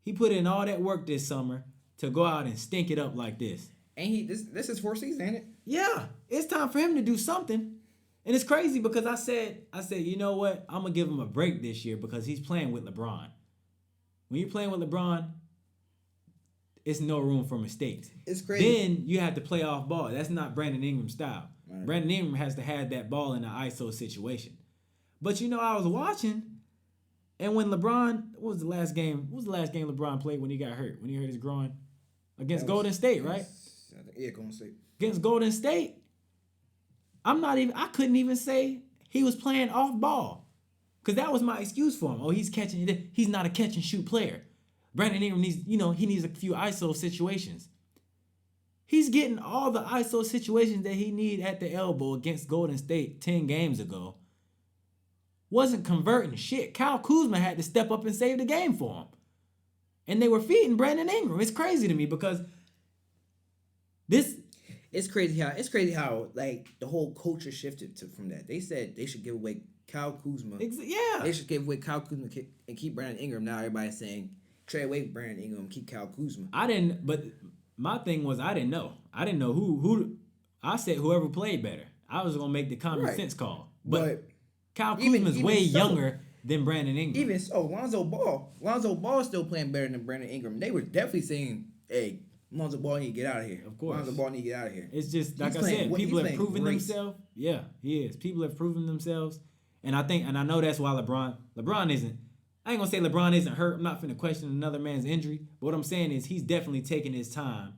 He put in all that work this summer to go out and stink it up like this. And this is 4 seasons, ain't it? Yeah, it's time for him to do something. And it's crazy because I said, you know what? I'm gonna give him a break this year because he's playing with LeBron. When you're playing with LeBron, it's no room for mistakes. It's crazy. Then you have to play off ball. That's not Brandon Ingram's style. Right. Brandon Ingram has to have that ball in an ISO situation. But I was watching, and when LeBron, what was the last game LeBron played when he got hurt? When he hurt his groin? Against Golden State, right? Yeah, Golden State. Against Golden State. I couldn't even say he was playing off ball. Because that was my excuse for him. Oh, he's not a catch and shoot player. Brandon Ingram needs a few ISO situations. He's getting all the ISO situations that he need at the elbow against Golden State 10 games ago. Wasn't converting shit. Kyle Kuzma had to step up and save the game for him. And they were feeding Brandon Ingram. It's crazy to me because It's crazy how like the whole culture shifted from that. They said they should give away Kyle Kuzma. Yeah. They should give away Kyle Kuzma and keep Brandon Ingram. Now everybody's saying trade away Brandon Ingram and keep Kyle Kuzma. But my thing was I didn't know. I didn't know who. I said whoever played better. I was gonna make the common sense call. But Kyle Kuzma's way younger than Brandon Ingram. Even so, Lonzo Ball is still playing better than Brandon Ingram. They were definitely saying, "Hey, Lonzo Ball need to get out of here." Of course, Lonzo Ball need to get out of here. It's just like I said, people have proven themselves. Yeah, he is. People have proven themselves, and I know that's why LeBron isn't. I ain't gonna say LeBron isn't hurt. I'm not finna question another man's injury. But what I'm saying is he's definitely taking his time,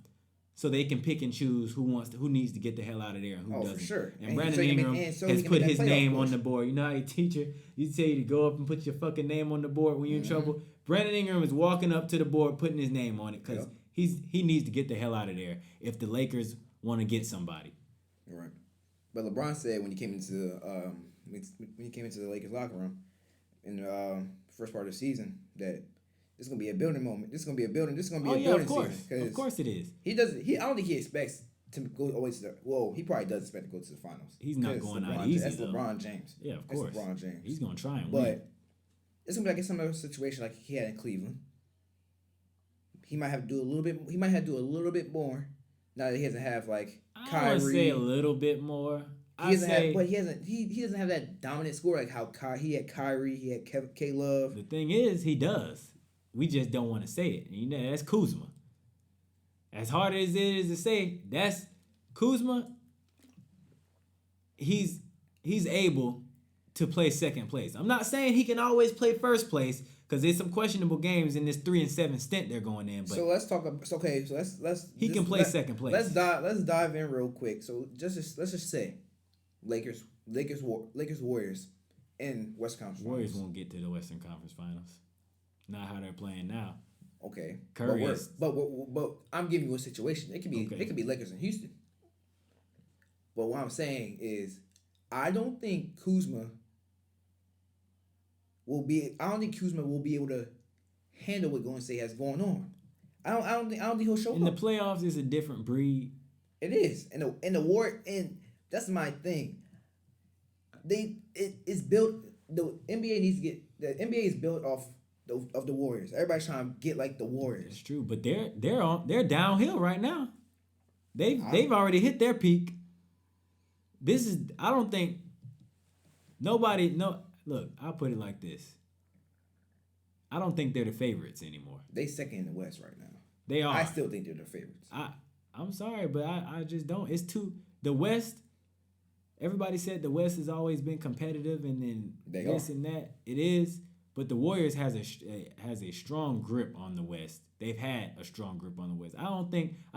so they can pick and choose who needs to get the hell out of there and who doesn't. For sure. And Brandon Ingram has put his name on the board. You know how your teacher you tell you to go up and put your fucking name on the board when you're in trouble. Brandon Ingram is walking up to the board, putting his name on it because he needs to get the hell out of there if the Lakers want to get somebody. Right. But LeBron said when he came into the Lakers locker room in the first part of the season that this is gonna be a building moment. This is gonna be a building season. Of course it is. I don't think he expects to go always to he probably does expect to go to the finals. He's not going out easy. That's LeBron James. Yeah, of course. That's LeBron James. He's gonna try and win. But it's gonna be like some other situation like he had in Cleveland. He might have to do a little bit. He might have to do a little bit more now that he doesn't have like Kyrie. I would say a little bit more. He doesn't have that dominant score like how he had Kyrie, he had K Love. The thing is, he does. We just don't want to say it. You know, that's Kuzma. As hard as it is to say, that's Kuzma. He's able to play second place. I'm not saying he can always play first place because there's some questionable games in this 3-7 stint they're going in. But so let's talk. Okay, so let's. He can play second place. Let's dive in real quick. So let's just say, Lakers, Warriors, in West Conference. Warriors won't get to the Western Conference Finals. Not how they're playing now. Okay, Curry but I'm giving you a situation. It could be Lakers in Houston. But what I'm saying is, I don't think Kuzma will be able to handle what Golden State has going on. I don't think he'll show up. In the playoffs, it's a different breed. It is. In the war, and that's my thing. It's built. The NBA needs to get. The NBA is built off of the Warriors. Everybody's trying to get like the Warriors. It's true, but they're downhill right now. They've already hit their peak. I don't think nobody. No, look, I'll put it like this. I don't think they're the favorites anymore. They second in the West right now. They are. I still think they're the favorites. I'm sorry, but I just don't. It's the West. Everybody said the West has always been competitive, and then and that. It is, but the Warriors has a strong grip on the West. They've had a strong grip on the West. I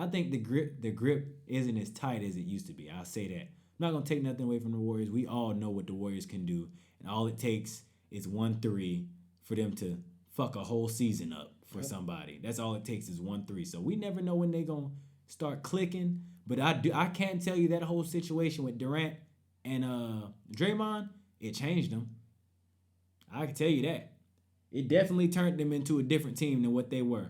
think the grip isn't as tight as it used to be. I'll say that. I'm not gonna take nothing away from the Warriors. We all know what the Warriors can do, and all it takes is 1-3 for them to fuck a whole season up for somebody. That's all it takes is 1-3. So we never know when they're gonna start clicking. But I can't tell you that whole situation with Durant and Draymond, it changed them. I can tell you that. It definitely turned them into a different team than what they were.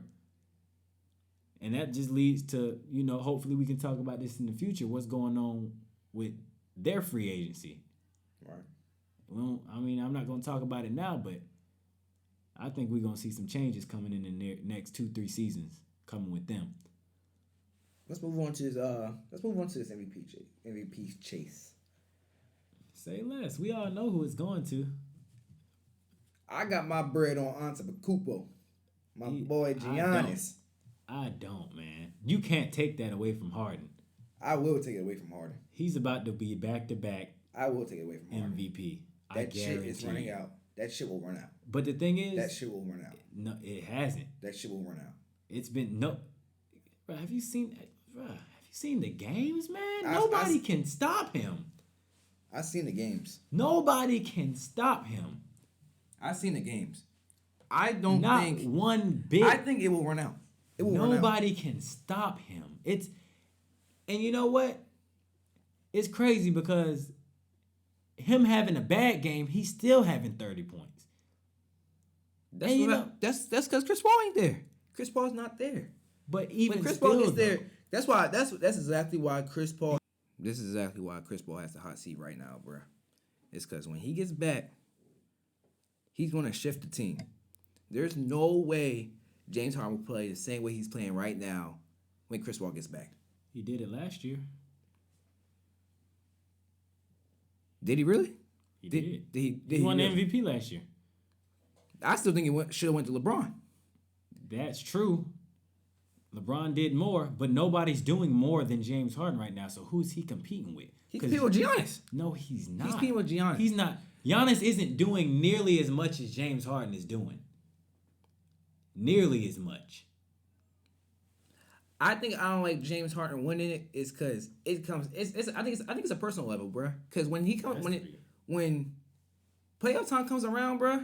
And that just leads to, hopefully we can talk about this in the future, what's going on with their free agency. Right. Well, I mean, I'm not going to talk about it now, but I think we're gonna see some changes coming in the next 2-3 seasons coming with them. Let's move on to this. MVP chase. Say less. We all know who it's going to. I got my bread on Antetokounmpo. My boy Giannis. I don't, man. You can't take that away from Harden. I will take it away from Harden. He's about to be back-to-back I will take it away from Harden. MVP. That shit is running out. That shit will run out. But the thing is, that shit will run out. No, it hasn't. That shit will run out. It's been no. Bro, have you seen the games, man? Nobody can stop him. I've seen the games. Nobody can stop him. I've seen the games. I don't Not think one bit. I think it will run out. It will run out. Nobody can stop him. And you know what? It's crazy because him having a bad game, he's still having 30 points. That's because Chris Paul ain't there. Chris Paul's not there. But even when Chris still, Paul gets there, that's exactly why Chris Paul. This is exactly why Chris Paul has the hot seat right now, bro. It's because when he gets back, he's gonna shift the team. There's no way James Harden will play the same way he's playing right now when Chris Paul gets back. He did it last year. Did he really? He did. He won the MVP last year. I still think he should have went to LeBron. That's true. LeBron did more, but nobody's doing more than James Harden right now. So who's he competing with? He's competing with Giannis. No, he's not. He's competing with Giannis. He's not. Giannis isn't doing nearly as much as James Harden is doing. Nearly as much. I think I don't like James Harden winning it is because it comes. I think it's a personal level, bro. Because when he comes when playoff time comes around, bro.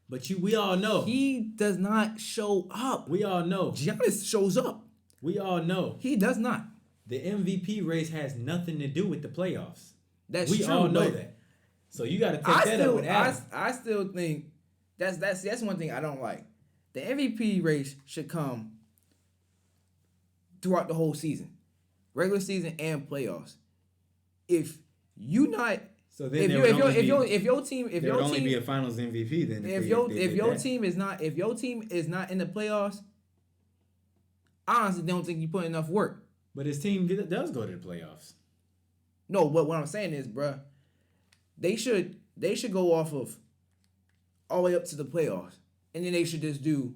But we all know he does not show up. We all know Giannis shows up. We all know he does not. The MVP race has nothing to do with the playoffs. We all know that. So you got to take that up with Adam. I still think that's one thing I don't like. The MVP race should come throughout the whole season, regular season and playoffs. If you not so then if your team only be a Finals MVP then if your team is not in the playoffs, I honestly don't think you put enough work. But his team does go to the playoffs. No, but what I'm saying is, bruh, they should go off of all the way up to the playoffs, and then they should just do,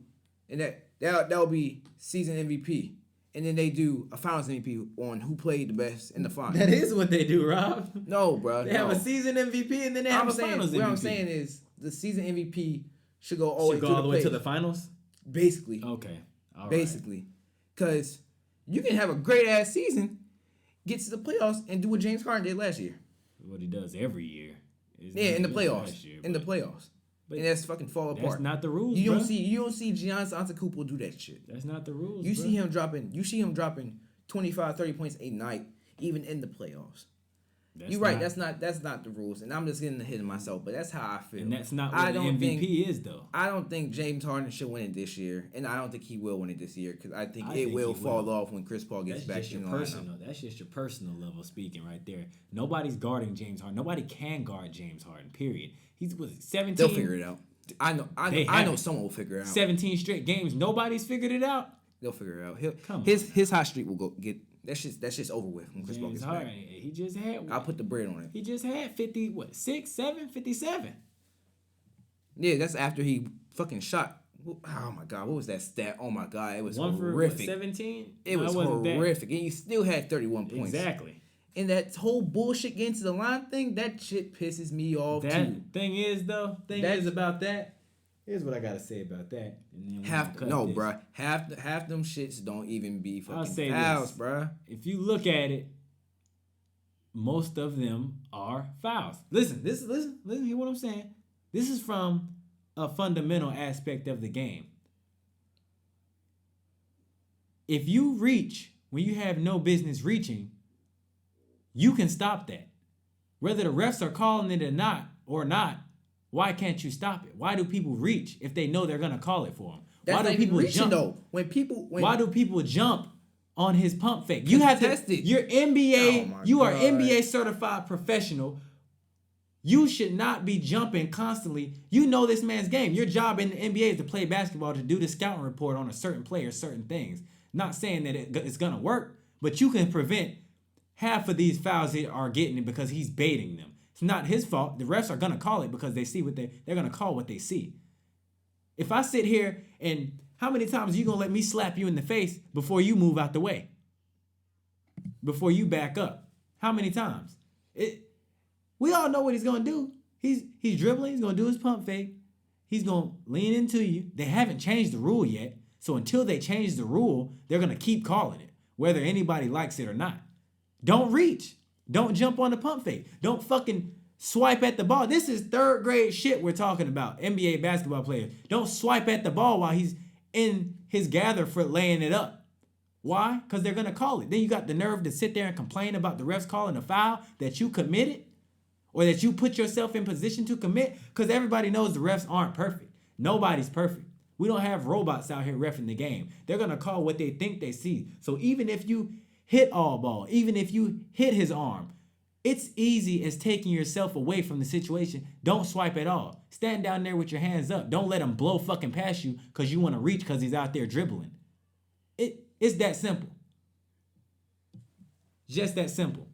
and that'll be season MVP. And then they do a Finals MVP on who played the best in the finals. That is what they do, Rob. No, bro. They have a season MVP and then they have a Finals MVP. What I'm saying is the season MVP should go all the way to the finals? Basically. Okay. All right. Basically. Because you can have a great-ass season, get to the playoffs, and do what James Harden did last year. What he does every year. In the playoffs. In the playoffs. And that's fucking fall apart. That's not the rules, You don't see Giannis Antetokounmpo do that shit. That's not the rules, You see him dropping 25, 30 points a night, even in the playoffs. You're right. That's not the rules, and I'm just getting ahead of myself. But that's how I feel. And that's not what the MVP is, though. I don't think James Harden should win it this year, and I don't think he will win it this year because I think it will fall off when Chris Paul gets back. That's just your personal level speaking right there. Nobody's guarding James Harden. Nobody can guard James Harden. Period. He's 17. They'll figure it out. I know someone will figure it out. 17 straight games. Nobody's figured it out. They'll figure it out. His hot streak will go get. That's just over with when Chris Paul gets back. He just had. I'll put the bread on it. He just had 57. Yeah, that's after he fucking shot. Oh my god, what was that stat? Oh my god, it was horrific. 17. It was horrific, and he still had 31 points. Exactly. And that whole bullshit getting to the line thing, that shit pisses me off too. Thing is about that. Here's what I gotta say about that. Half them shits don't even be fucking fouls, bruh. If you look at it, most of them are fouls. Listen, hear what I'm saying. This is from a fundamental aspect of the game. If you reach when you have no business reaching, you can stop that. Whether the refs are calling it or not, why can't you stop it? Why do people reach if they know they're gonna call it for them? Why do people jump? Though. Why do people jump on his pump fake? You have to test it. You're NBA. You are NBA certified professional. You should not be jumping constantly. You know this man's game. Your job in the NBA is to play basketball, to do the scouting report on a certain player, certain things. Not saying that it's going to work, but you can prevent half of these fouls that are getting it because he's baiting them. It's not his fault. The refs are going to call it because they see what they're going to call what they see. If I sit here and how many times are you going to let me slap you in the face before you move out the way? Before you back up? How many times? We all know what he's going to do. He's dribbling. He's going to do his pump fake. He's going to lean into you. They haven't changed the rule yet. So until they change the rule, they're going to keep calling it, whether anybody likes it or not. Don't reach. Don't jump on the pump fake. Don't fucking swipe at the ball. This is third grade shit we're talking about. NBA basketball players. Don't swipe at the ball while he's in his gather for laying it up. Why? Because they're going to call it. Then you got the nerve to sit there and complain about the refs calling a foul that you committed or that you put yourself in position to commit, because everybody knows the refs aren't perfect. Nobody's perfect. We don't have robots out here reffing the game. They're going to call what they think they see. So even if you hit all ball, even if you hit his arm, it's easy as taking yourself away from the situation. Don't swipe at all. Stand down there with your hands up. Don't let him blow fucking past you because you want to reach because he's out there dribbling. It's that simple. Just that simple.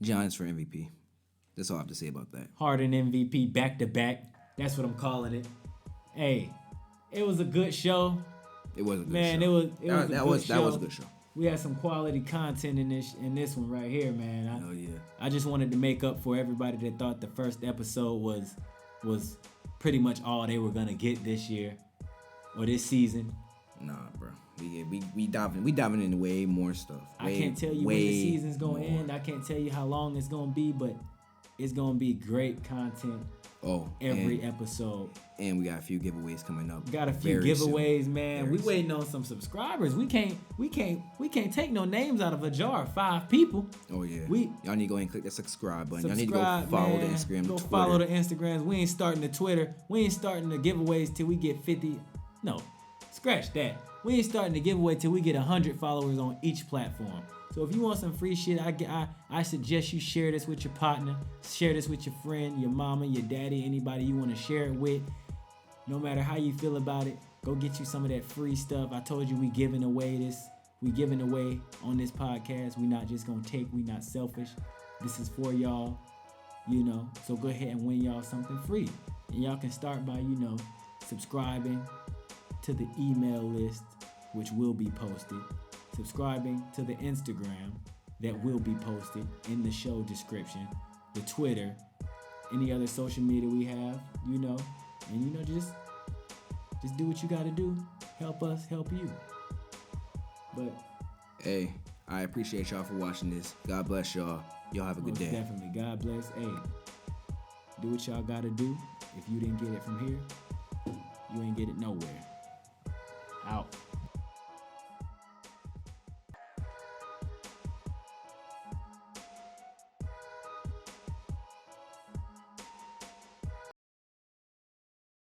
Giants for MVP. That's all I have to say about that. Harden MVP back to back. That's what I'm calling it. Hey, it was a good show. It was a good show. Man, it was That was a good show. We had some quality content in this one right here, man. Oh yeah. I just wanted to make up for everybody that thought the first episode was pretty much all they were gonna get this year or this season. Nah, bro. We diving into way more stuff. I can't tell you when the season's gonna end. I can't tell you how long it's gonna be, but it's gonna be great content. Every episode. And we got a few giveaways coming up. Got a few giveaways, soon. man. We waiting on some subscribers. We can't take no names out of a jar of 5 people. Oh yeah. Y'all need to go ahead and click that subscribe button. Y'all need to go man. follow the Instagram, go the Twitter. Follow the Instagrams. We ain't starting the Twitter. We ain't starting the giveaways till we get 50. No, scratch that. We ain't starting the giveaway till we get 100 followers on each platform. So if you want some free shit, I suggest you share this with your partner, share this with your friend, your mama, your daddy, anybody you want to share it with. No matter how you feel about it, go get you some of that free stuff. I told you we giving away on this podcast. We not just gonna take, we not selfish. This is for y'all, so go ahead and win y'all something free. And y'all can start by, subscribing to the email list, which will be posted. Subscribing to the Instagram that will be posted in the show description, the Twitter, any other social media we have, and just do what you got to do. Help us, help you. But hey, I appreciate y'all for watching this. God bless y'all. Y'all have a good day. Definitely. God bless. Hey, do what y'all got to do. If you didn't get it from here, you ain't get it nowhere. Out.